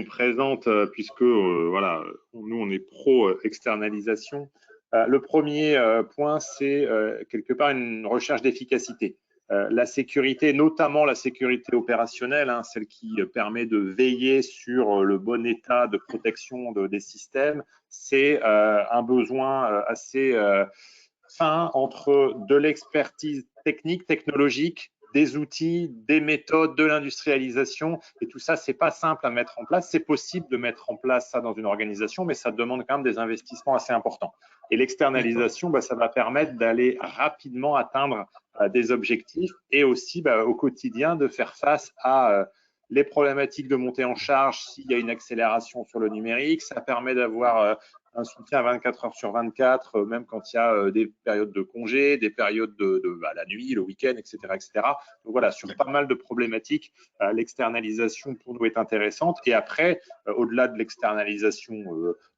présente, puisque voilà, nous, on est pro-externalisation. Le premier point, c'est quelque part une recherche d'efficacité. La sécurité, notamment la sécurité opérationnelle, celle qui permet de veiller sur le bon état de protection des systèmes, c'est un besoin assez fin entre de l'expertise technique, technologique, des outils, des méthodes, de l'industrialisation. Et tout ça, c'est pas simple à mettre en place. C'est possible de mettre en place ça dans une organisation, mais ça demande quand même des investissements assez importants. Et l'externalisation, ça va permettre d'aller rapidement atteindre des objectifs et aussi au quotidien de faire face à les problématiques de montée en charge s'il y a une accélération sur le numérique. Ça permet d'avoir un soutien 24 heures sur 24, même quand il y a des périodes de congé, des périodes de la nuit, le week-end, etc., etc. Donc voilà, sur pas mal de problématiques, l'externalisation pour nous est intéressante. Et après, au-delà de l'externalisation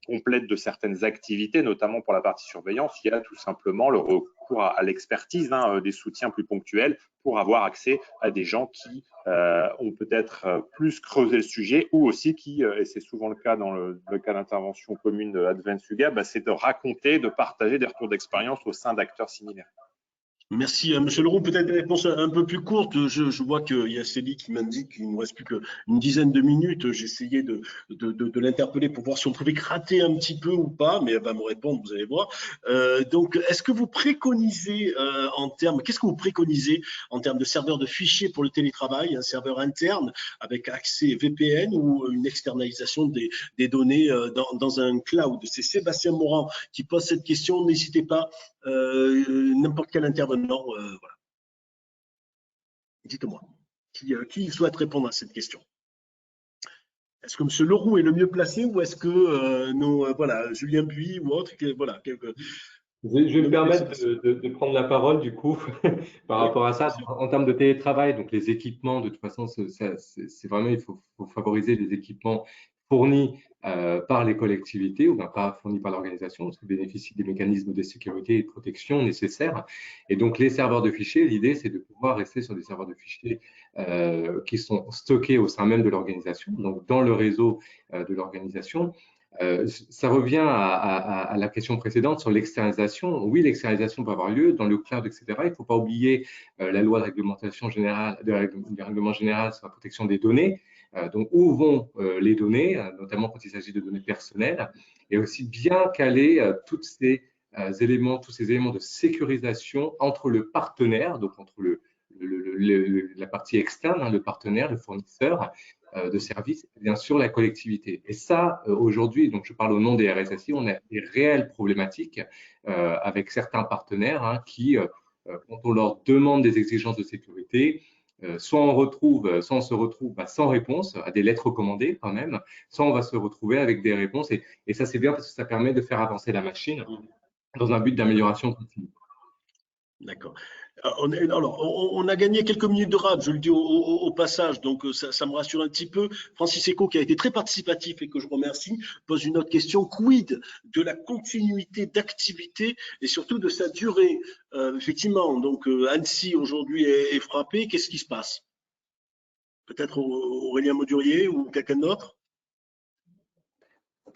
complète de certaines activités, notamment pour la partie surveillance, il y a tout simplement le recours à l'expertise, des soutiens plus ponctuels pour avoir accès à des gens qui ont peut-être plus creusé le sujet ou aussi qui, et c'est souvent le cas dans le cas d'intervention commune de Advance UGAP, c'est de raconter, de partager des retours d'expérience au sein d'acteurs similaires. Merci, Monsieur Leroux. Peut-être des réponses un peu plus courtes. Je vois qu'il y a Célie qui m'indique qu'il ne nous reste plus qu'une dizaine de minutes. J'ai essayé de l'interpeller pour voir si on pouvait gratter un petit peu ou pas, mais elle va me répondre, vous allez voir. Donc, est-ce que vous préconisez qu'est-ce que vous préconisez en termes de serveur de fichiers pour le télétravail, un serveur interne avec accès VPN ou une externalisation des données dans un cloud? C'est Sébastien Morand qui pose cette question. N'hésitez pas. N'importe quel intervenant, voilà. Dites-moi, qui souhaite répondre à cette question? Est-ce que M. Leroux est le mieux placé ou est-ce que Julien Buis ou autre, voilà. Je vais me permettre de prendre la parole du coup par rapport à ça. En termes de télétravail, donc les équipements, de toute façon, c'est vraiment, il faut favoriser les équipements fournis par les collectivités ou bien pas fournis par l'organisation, parce qu'ils bénéficient des mécanismes de sécurité et de protection nécessaires. Et donc, les serveurs de fichiers, l'idée, c'est de pouvoir rester sur des serveurs de fichiers qui sont stockés au sein même de l'organisation, donc dans le réseau de l'organisation. Ça revient à la question précédente sur l'externalisation. Oui, l'externalisation peut avoir lieu dans le cloud, etc. Il ne faut pas oublier la loi de réglementation générale, le règlement général sur la protection des données. Donc, où vont les données, notamment quand il s'agit de données personnelles, et aussi bien caler tous ces éléments de sécurisation entre le partenaire, donc entre la partie externe, le partenaire, le fournisseur de services, et bien sûr la collectivité. Et ça, aujourd'hui, donc je parle au nom des RSSI, on a des réelles problématiques avec certains partenaires qui, quand on leur demande des exigences de sécurité, soit on se retrouve sans réponse, à des lettres recommandées quand même, soit on va se retrouver avec des réponses. Et ça, c'est bien parce que ça permet de faire avancer la machine dans un but d'amélioration continue. D'accord. On a gagné quelques minutes de rap, je le dis au passage, donc ça me rassure un petit peu. Francis Eco, qui a été très participatif et que je remercie, pose une autre question. Quid de la continuité d'activité et surtout de sa durée? Effectivement, donc Annecy aujourd'hui est frappé. Qu'est-ce qui se passe? Peut-être Aurélien Modurier ou quelqu'un d'autre?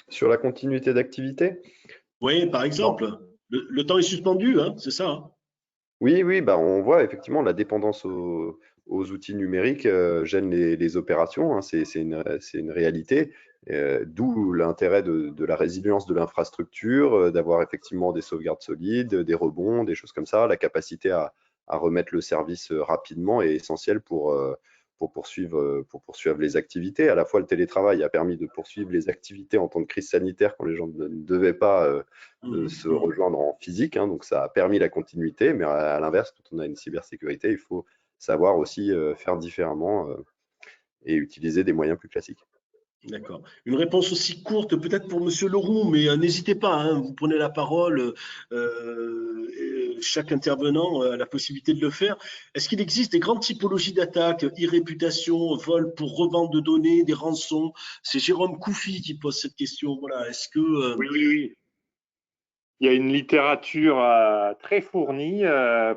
Sur la continuité d'activité? Oui, par exemple. Le temps est suspendu, hein, c'est ça, hein? Oui, on voit effectivement la dépendance aux outils numériques gêne les opérations, hein, c'est une réalité, d'où l'intérêt de la résilience de l'infrastructure, d'avoir effectivement des sauvegardes solides, des rebonds, des choses comme ça. La capacité à remettre le service rapidement est essentielle pour poursuivre les activités. À la fois, le télétravail a permis de poursuivre les activités en temps de crise sanitaire quand les gens ne devaient pas se rejoindre en physique, hein, donc ça a permis la continuité, mais à l'inverse, quand on a une cybersécurité, il faut savoir aussi faire différemment et utiliser des moyens plus classiques. D'accord. Une réponse aussi courte, peut-être pour Monsieur Leroux, mais n'hésitez pas, hein, vous prenez la parole, chaque intervenant a la possibilité de le faire. Est-ce qu'il existe des grandes typologies d'attaques, e-réputation, vol pour revente de données, des rançons? C'est Jérôme Couffy qui pose cette question. Voilà. Est-ce que Oui. Il y a une littérature très fournie,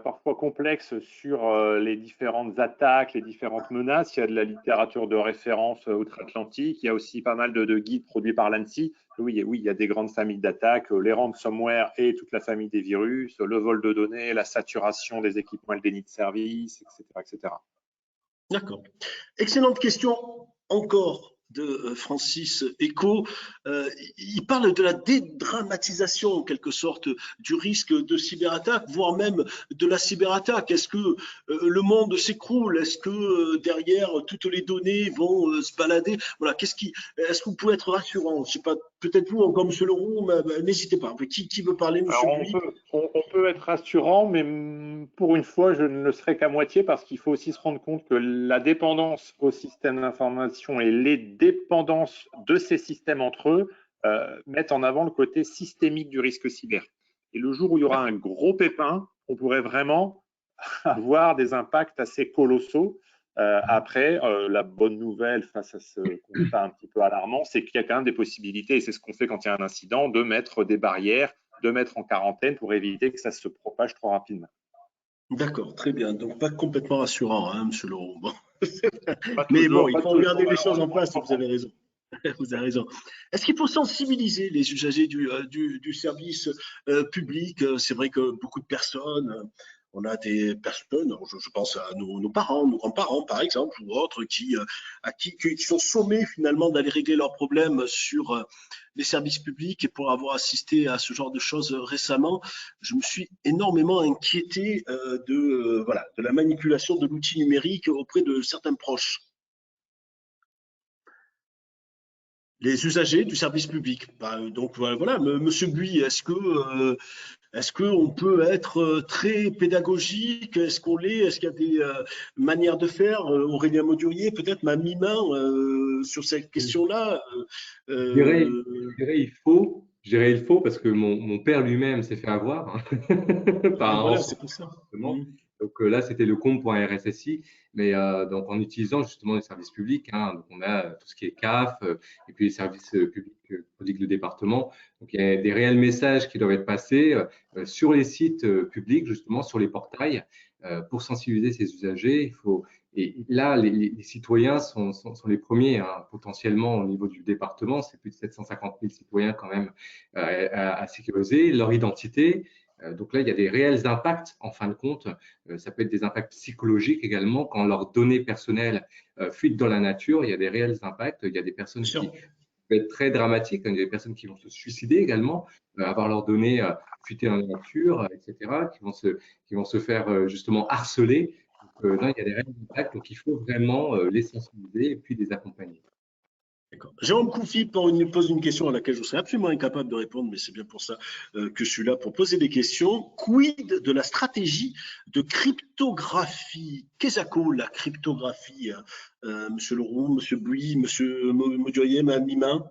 parfois complexe, sur les différentes attaques, les différentes menaces. Il y a de la littérature de référence outre-Atlantique. Il y a aussi pas mal de guides produits par l'ANSSI. Oui, il y a des grandes familles d'attaques, les ransomware et toute la famille des virus, le vol de données, la saturation des équipements et le déni de service, etc. D'accord. Excellente question encore de Francis Eco. Il parle de la dédramatisation en quelque sorte du risque de cyberattaque, voire même de la cyberattaque. Est-ce que le monde s'écroule? Est-ce que derrière toutes les données vont se balader? Voilà. Est-ce que vous pouvez être rassurant? Je sais pas, peut-être vous encore, Monsieur Leroux, mais n'hésitez pas. Qui veut parler, Monsieur Buis? On peut être rassurant, mais pour une fois, je ne le serai qu'à moitié parce qu'il faut aussi se rendre compte que la dépendance au système d'information et les dépendances de ces systèmes entre eux mettent en avant le côté systémique du risque cyber. Et le jour où il y aura un gros pépin, on pourrait vraiment avoir des impacts assez colossaux. Après, la bonne nouvelle face à ce constat un petit peu alarmant, c'est qu'il y a quand même des possibilités, et c'est ce qu'on fait quand il y a un incident, de mettre des barrières, de mettre en quarantaine pour éviter que ça se propage trop rapidement. D'accord, très bien. Donc, pas complètement rassurant, hein, Monsieur Leroux. Bon. Pas Mais bon, toujours, il pas faut toujours, regarder les choses en malheureusement, place, vous avez raison. Vous avez raison. Est-ce qu'il faut sensibiliser les usagers du service public? C'est vrai que beaucoup de personnes, on a des personnes, je pense à nos parents, nos grands-parents par exemple, ou autres, qui sont sommés finalement d'aller régler leurs problèmes sur les services publics. Et pour avoir assisté à ce genre de choses récemment, je me suis énormément inquiété voilà, de la manipulation de l'outil numérique auprès de certains proches. Les usagers du service public. Donc voilà, Monsieur Buis, est-ce qu'on peut être très pédagogique? Est-ce qu'on l'est? Est-ce qu'il y a des manières de faire? Aurélien Modurier, peut-être m'a mis main sur cette question-là. Je dirais, Euh, je dirais il faut parce que mon père lui-même s'est fait avoir par un voilà, c'est ransomware, pour ça. justement. Donc là, c'était le compte pour un RSSI, mais donc en utilisant justement les services publics, hein, donc on a tout ce qui est CAF et puis les services publics de département. Donc il y a des réels messages qui doivent être passés sur les sites publics, justement sur les portails, pour sensibiliser ces usagers. Et là, les citoyens sont les premiers, hein, potentiellement au niveau du département. C'est plus de 750 000 citoyens quand même à sécuriser leur identité. Donc là, il y a des réels impacts en fin de compte. Ça peut être des impacts psychologiques également. Quand leurs données personnelles fuitent dans la nature, il y a des réels impacts. Il y a des personnes qui peuvent être très dramatiques. Il y a des personnes qui vont se suicider également, avoir leurs données fuitées dans la nature, etc., qui vont se faire justement harceler. Donc, là, il y a des réels impacts. Donc, il faut vraiment les sensibiliser et puis les accompagner. Jérôme Koufi pose une question à laquelle je serais absolument incapable de répondre, mais c'est bien pour ça que je suis là pour poser des questions. Quid de la stratégie de cryptographie? Qu'est-ce que la cryptographie, Monsieur Leroux, Monsieur Bouy, Monsieur Modurier, Mme Mimin?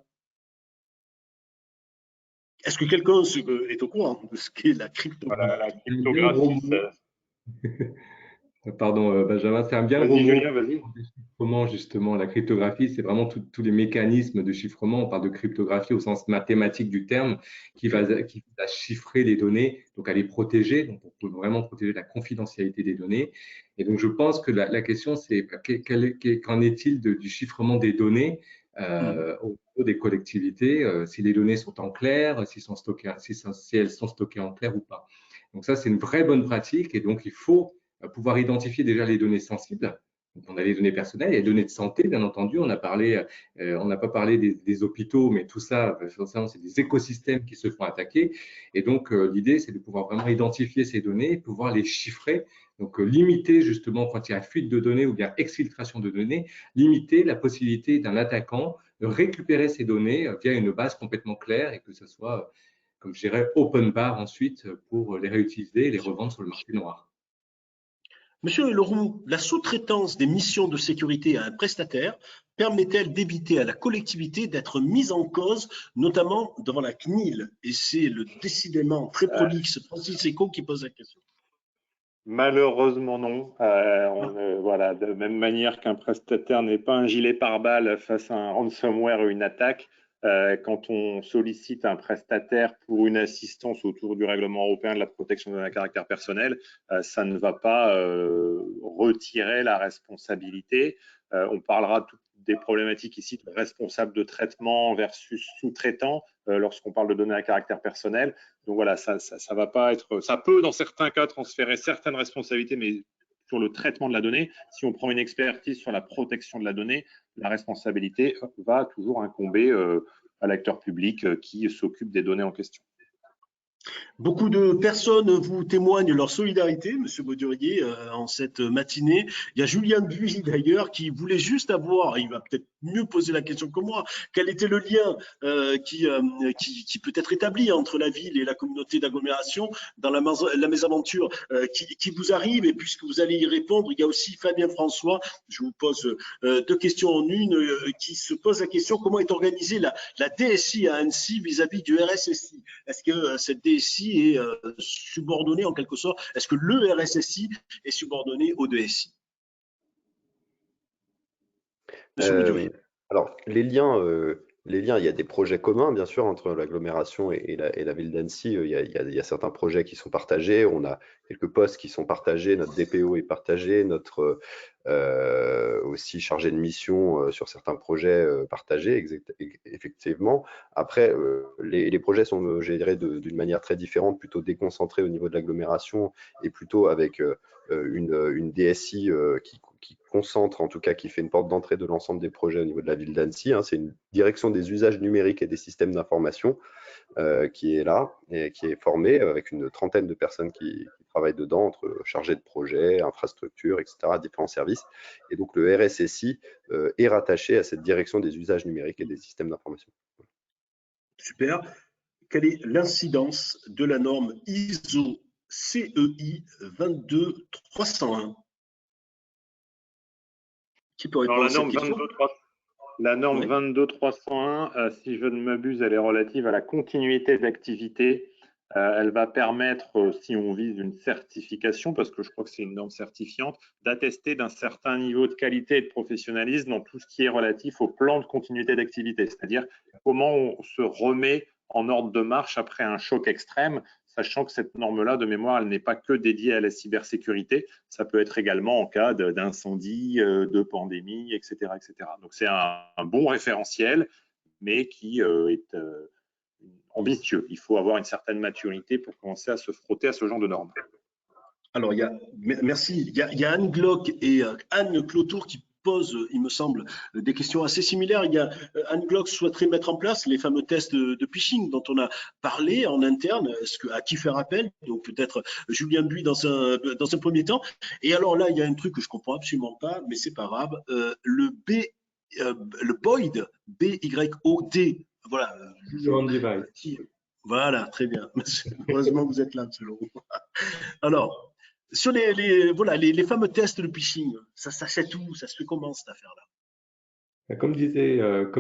Est-ce que quelqu'un est au courant de ce qu'est la Voilà, cryptographie? la cryptographie, Pardon, Benjamin, c'est un bien gros Vas-y, mot. Julien, vas-y. Chiffrement, justement, la cryptographie, c'est vraiment tous les mécanismes de chiffrement. On parle de cryptographie au sens mathématique du terme, qui va chiffrer les données, donc à les protéger. Donc, on peut vraiment protéger la confidentialité des données. Et donc, je pense que la question, c'est qu'en est-il du chiffrement des données au niveau des collectivités, si les données sont en clair, si elles sont stockées en clair ou pas. Donc, ça, c'est une vraie bonne pratique. Et donc, il faut pouvoir identifier déjà les données sensibles. Donc, on a les données personnelles, il y a les données de santé, bien entendu. On n'a pas parlé des hôpitaux, mais tout ça, forcément, c'est des écosystèmes qui se font attaquer. Et donc, l'idée, c'est de pouvoir vraiment identifier ces données, pouvoir les chiffrer. Donc, limiter justement, quand il y a fuite de données ou bien exfiltration de données, limiter la possibilité d'un attaquant de récupérer ces données via une base complètement claire et que ce soit, comme je dirais, open bar ensuite pour les réutiliser et les revendre sur le marché noir. Monsieur Leroux, la sous-traitance des missions de sécurité à un prestataire permet-elle d'éviter à la collectivité d'être mise en cause, notamment devant la CNIL? Et c'est le décidément très prolixe Francis Eco qui pose la question. Malheureusement, non. Voilà, de même manière qu'un prestataire n'est pas un gilet pare-balles face à un ransomware ou une attaque, quand on sollicite un prestataire pour une assistance autour du règlement européen de la protection de données à caractère personnel, ça ne va pas retirer la responsabilité. On parlera des problématiques ici de responsable de traitement versus sous-traitant lorsqu'on parle de données à caractère personnel. Donc voilà, ça va pas être. Ça peut dans certains cas transférer certaines responsabilités, mais sur le traitement de la donnée, si on prend une expertise sur la protection de la donnée, la responsabilité va toujours incomber à l'acteur public qui s'occupe des données en question. Beaucoup de personnes vous témoignent leur solidarité, Monsieur Baudurier, en cette matinée. Il y a Julien Buis d'ailleurs qui voulait juste avoir, il va peut-être mieux poser la question que moi, quel était le lien qui peut être établi entre la ville et la communauté d'agglomération dans la mésaventure qui vous arrive. Et puisque vous allez y répondre, il y a aussi Fabien François, je vous pose deux questions en une, qui se pose la question comment est organisée la DSI à Annecy vis-à-vis du RSSI. Est-ce que cette DSI est subordonné en quelque sorte? Est-ce que le RSSI est subordonné au DSI? Monsieur Médurier. Alors, les liens, il y a des projets communs, bien sûr, entre l'agglomération et la ville d'Annecy. Il y a certains projets qui sont partagés. On a quelques postes qui sont partagés. Notre DPO est partagé. Notre aussi chargé de mission sur certains projets partagés, effectivement. Après, les projets sont gérés d'une manière très différente, plutôt déconcentrés au niveau de l'agglomération et plutôt avec une DSI qui concentre, en tout cas qui fait une porte d'entrée de l'ensemble des projets au niveau de la ville d'Annecy. C'est une direction des usages numériques et des systèmes d'information qui est là et qui est formée avec une trentaine de personnes qui travaillent dedans, entre chargés de projet, infrastructures, etc., différents services. Et donc le RSSI est rattaché à cette direction des usages numériques et des systèmes d'information. Super. Quelle est l'incidence de la norme ISO CEI 22301? Qui peut répondre à cette question? La norme Oui. 22301, si je ne m'abuse, elle est relative à la continuité d'activité. Elle va permettre, si on vise une certification, parce que je crois que c'est une norme certifiante, d'attester d'un certain niveau de qualité et de professionnalisme dans tout ce qui est relatif au plan de continuité d'activité, c'est-à-dire comment on se remet en ordre de marche après un choc extrême, sachant que cette norme-là, de mémoire, elle n'est pas que dédiée à la cybersécurité, ça peut être également en cas d'incendie, de pandémie, etc., etc. Donc c'est un bon référentiel, mais qui est ambitieux. Il faut avoir une certaine maturité pour commencer à se frotter à ce genre de normes. Alors, merci. Il y a Anne Glock et Anne Clotour qui posent, il me semble, des questions assez similaires. Il y a Anne Glock souhaiterait mettre en place les fameux tests de phishing dont on a parlé en interne. À qui faire appel? Donc peut-être Julien Buis dans un premier temps. Et alors là, il y a un truc que je comprends absolument pas, mais c'est pas grave. Le BOID, B-Y-O-D. Voilà. Voilà, très bien. Heureusement que vous êtes là, selon vous. Alors, sur les fameux tests de phishing, ça s'achète où? Ça se fait comment, cette affaire-là? Comme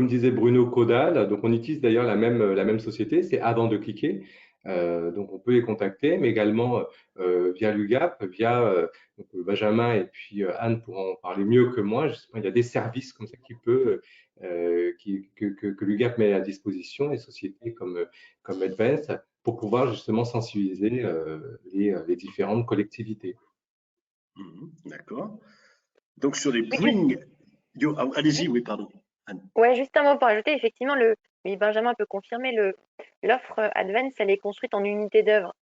disait Bruno Caudal, donc on utilise d'ailleurs la même société, c'est Avant de cliquer. Donc on peut les contacter, mais également via l'UGAP, via donc Benjamin et puis Anne pourront en parler mieux que moi. Je sais pas, il y a des services comme ça que l'UGAP met à disposition, les sociétés comme Advance, pour pouvoir justement sensibiliser les différentes collectivités. D'accord. Donc sur les Bring, allez-y, oui, pardon. Ouais, juste un mot pour ajouter, effectivement, mais Benjamin peut confirmer, l'offre Advance, elle est construite en unités d'œuvre.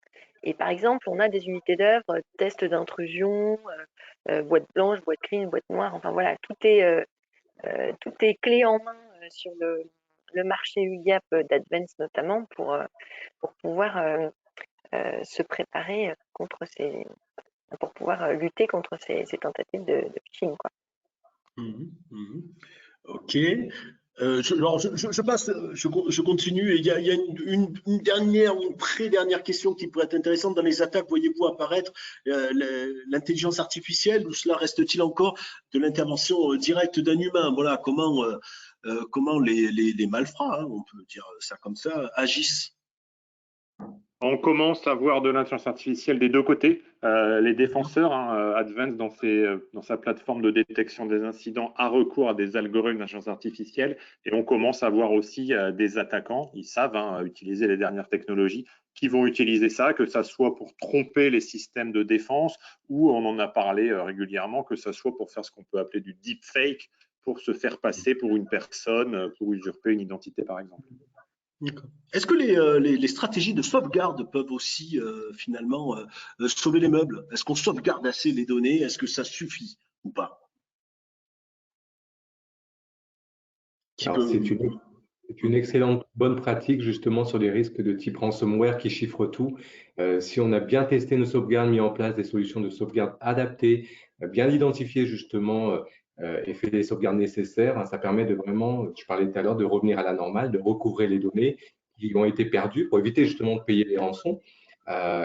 Et par exemple, on a des unités d'œuvre, tests d'intrusion, boîte blanche, boîte clean, boîte noire, enfin voilà, tout est clé en main sur le marché UGAP d'Advance notamment pour pouvoir se préparer pour pouvoir lutter contre ces tentatives de phishing, quoi. Ok. Je continue. Il y a une dernière ou une pré-dernière question qui pourrait être intéressante. Dans les attaques, voyez-vous apparaître l'intelligence artificielle, ou cela reste-t-il encore de l'intervention directe d'un humain? Voilà, comment les malfrats, on peut dire ça comme ça, agissent. On commence à voir de l'intelligence artificielle des deux côtés. Les défenseurs, Advance, dans sa plateforme de détection des incidents, a recours à des algorithmes d'intelligence artificielle. Et on commence à voir aussi des attaquants, ils savent utiliser les dernières technologies, qui vont utiliser ça, que ça soit pour tromper les systèmes de défense, ou on en a parlé régulièrement, que ça soit pour faire ce qu'on peut appeler du deepfake, pour se faire passer pour une personne, pour usurper une identité, par exemple. Est-ce que les stratégies de sauvegarde peuvent aussi finalement sauver les meubles? Est-ce qu'on sauvegarde assez les données? Est-ce que ça suffit ou pas? C'est une excellente bonne pratique justement sur les risques de type ransomware qui chiffre tout. Si on a bien testé nos sauvegardes, mis en place des solutions de sauvegarde adaptées, bien identifié justement et fait les sauvegardes nécessaires, ça permet de vraiment, je parlais tout à l'heure, de revenir à la normale, de recouvrer les données qui ont été perdues pour éviter justement de payer les rançons.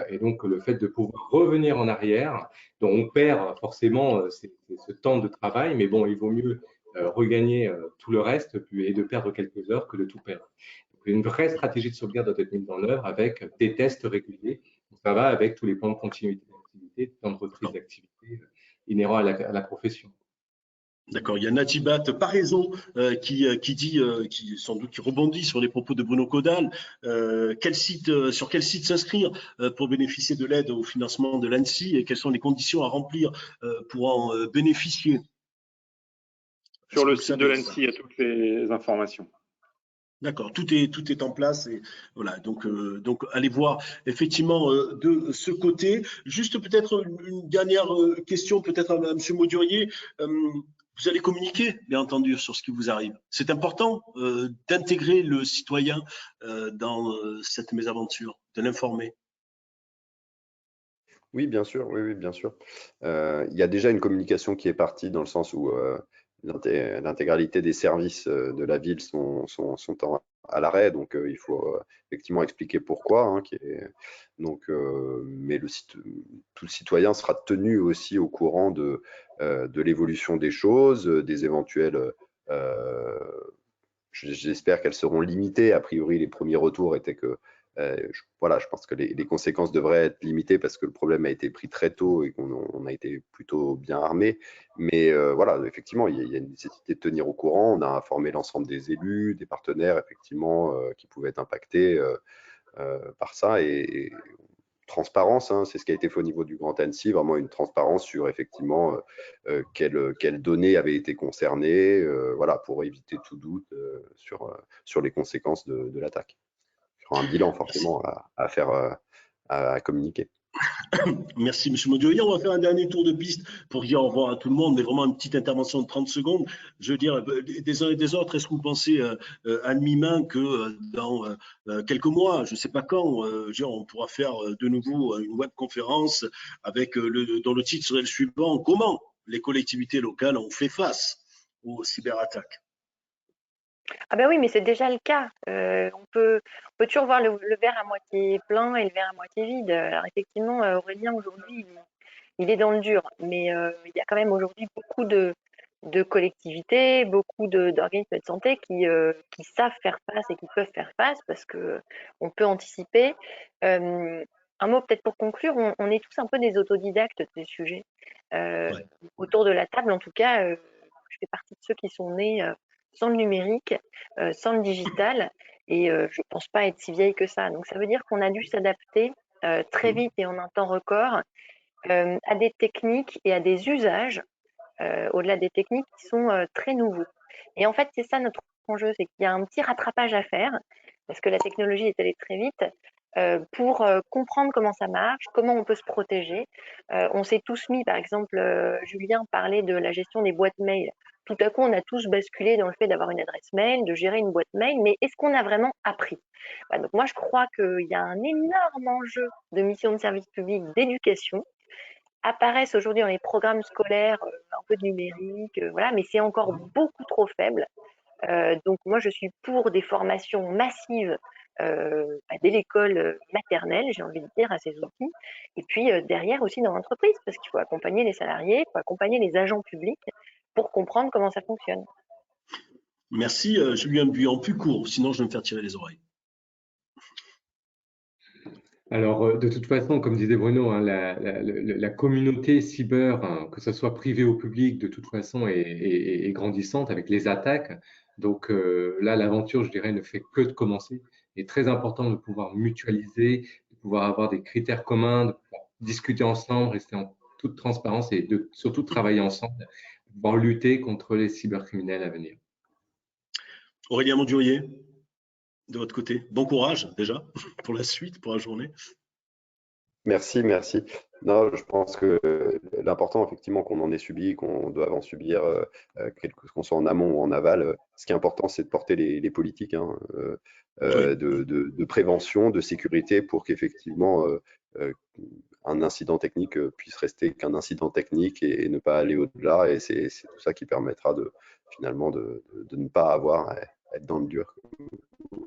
Et donc le fait de pouvoir revenir en arrière, donc on perd forcément ce temps de travail, mais bon, il vaut mieux regagner tout le reste et de perdre quelques heures que de tout perdre. Donc, une vraie stratégie de sauvegarde doit être mise en œuvre avec des tests réguliers. Ça va avec tous les plans de continuité d'activité, plans de reprise d'activité inhérents à la profession. D'accord, il y a Najibat Parezo qui dit, sans doute qui rebondit sur les propos de Bruno Caudal. Sur quel site s'inscrire pour bénéficier de l'aide au financement de l'ANSSI et quelles sont les conditions à remplir pour en bénéficier? Sur le site de l'ANSSI, il y a toutes les informations. D'accord, tout est en place et voilà. Donc allez voir effectivement de ce côté. Juste peut-être une dernière question, peut-être à M. Maudurier. Vous allez communiquer, bien entendu, sur ce qui vous arrive. C'est important d'intégrer le citoyen dans cette mésaventure, de l'informer. Oui, bien sûr, oui, bien sûr. Il y a déjà une communication qui est partie dans le sens où l'intégralité des services de la ville sont à l'arrêt, donc il faut effectivement expliquer pourquoi. Hein, mais tout le citoyen sera tenu aussi au courant de l'évolution des choses, des éventuelles. J'espère qu'elles seront limitées. A priori, les premiers retours étaient que voilà, je pense que les conséquences devraient être limitées parce que le problème a été pris très tôt et qu'on a été plutôt bien armé. Mais voilà, effectivement, il y a une nécessité de tenir au courant. On a informé l'ensemble des élus, des partenaires, effectivement, qui pouvaient être impactés par ça. Et transparence, hein, c'est ce qui a été fait au niveau du Grand Annecy, vraiment une transparence sur effectivement quelles données avaient été concernées, voilà, pour éviter tout doute sur les conséquences de l'attaque. Un bilan forcément à faire, à communiquer. Merci, M. Maudurier. On va faire un dernier tour de piste pour dire au revoir à tout le monde, mais vraiment une petite intervention de 30 secondes. Je veux dire, des uns et des autres, est-ce que vous pensez à demi-main que dans quelques mois, je ne sais pas quand, on pourra faire de nouveau une webconférence dont le titre serait le suivant: comment les collectivités locales ont fait face aux cyberattaques? Ah ben oui, mais c'est déjà le cas. On peut toujours voir le verre à moitié plein et le verre à moitié vide. Alors effectivement, Aurélien, aujourd'hui, il est dans le dur, mais il y a quand même aujourd'hui beaucoup de collectivités, beaucoup d'organismes de santé qui savent faire face et qui peuvent faire face parce que on peut anticiper. Un mot peut-être pour conclure, on est tous un peu des autodidactes de ces sujets. Ouais. Autour de la table, en tout cas, je fais partie de ceux qui sont nés sans le numérique, sans le digital, et je pense pas être si vieille que ça. Donc ça veut dire qu'on a dû s'adapter très vite et en un temps record à des techniques et à des usages, au-delà des techniques qui sont très nouveaux. Et en fait, c'est ça notre enjeu, c'est qu'il y a un petit rattrapage à faire, parce que la technologie est allée très vite, pour comprendre comment ça marche, comment on peut se protéger. On s'est tous mis, par exemple, Julien parlait de la gestion des boîtes mail. Tout à coup, on a tous basculé dans le fait d'avoir une adresse mail, de gérer une boîte mail, mais est-ce qu'on a vraiment appris? Voilà, donc moi, je crois qu'il y a un énorme enjeu de mission de service public d'éducation. Apparaissent aujourd'hui dans les programmes scolaires un peu de numérique, voilà, mais c'est encore beaucoup trop faible. Donc moi, je suis pour des formations massives dès l'école maternelle, j'ai envie de dire, à ces outils. Et puis derrière aussi dans l'entreprise, parce qu'il faut accompagner les salariés, il faut accompagner les agents publics pour comprendre comment ça fonctionne. Merci, Julien Buyan, plus court, sinon je vais me faire tirer les oreilles. Alors, de toute façon, comme disait Bruno, hein, la communauté cyber, hein, que ce soit privée ou publique, de toute façon, est grandissante avec les attaques. Donc là, l'aventure, je dirais, ne fait que de commencer. Il est très important de pouvoir mutualiser, de pouvoir avoir des critères communs, de pouvoir discuter ensemble, rester en toute transparence et de surtout travailler ensemble, pour pouvoir lutter contre les cybercriminels à venir. Aurélien Maudurier, de votre côté, bon courage déjà pour la suite, pour la journée. Merci. Non, je pense que l'important, effectivement, qu'on en ait subi, qu'on doive en subir, qu'on soit en amont ou en aval, ce qui est important, c'est de porter les politiques hein, Oui. de prévention, de sécurité, pour qu'effectivement un incident technique puisse rester qu'un incident technique et ne pas aller au-delà. Et c'est tout ça qui permettra finalement de ne pas avoir à être dans le dur.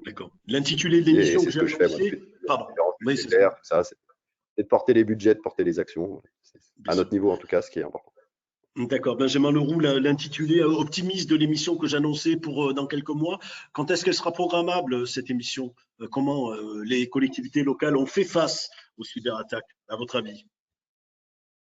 D'accord. L'intitulé de l'émission que j'ai annoncé, pardon. Oui, c'est ça. C'est de porter les budgets, de porter les actions, à notre niveau en tout cas, ce qui est important. D'accord. Benjamin Leroux, l'intitulé optimiste de l'émission que j'annonçais pour dans quelques mois. Quand est-ce qu'elle sera programmable, cette émission? Comment les collectivités locales ont fait face aux cyberattaques, à votre avis?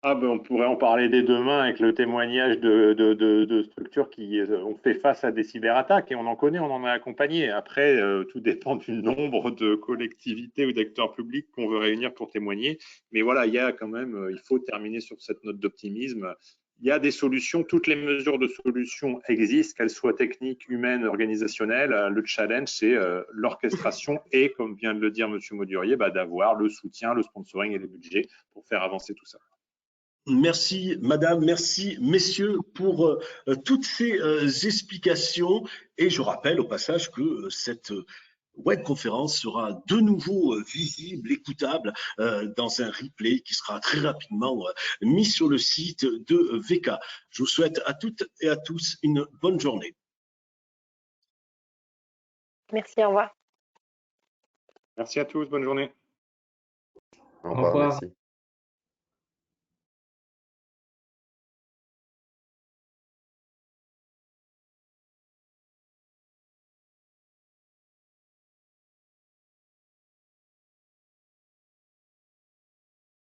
Ah ben, on pourrait en parler dès demain avec le témoignage de structures qui ont fait face à des cyberattaques et on en connaît, on en a accompagné. Après, tout dépend du nombre de collectivités ou d'acteurs publics qu'on veut réunir pour témoigner. Mais voilà, il y a quand même, il faut terminer sur cette note d'optimisme. Il y a des solutions, toutes les mesures de solutions existent, qu'elles soient techniques, humaines, organisationnelles. Le challenge, c'est l'orchestration et, comme vient de le dire M. Modurier, d'avoir le soutien, le sponsoring et les budgets pour faire avancer tout ça. Merci, madame, merci, messieurs, pour toutes ces explications. Et je rappelle au passage que cette webconférence sera de nouveau visible, écoutable dans un replay qui sera très rapidement mis sur le site de VK. Je vous souhaite à toutes et à tous une bonne journée. Merci, au revoir. Merci à tous, bonne journée. Au revoir, merci.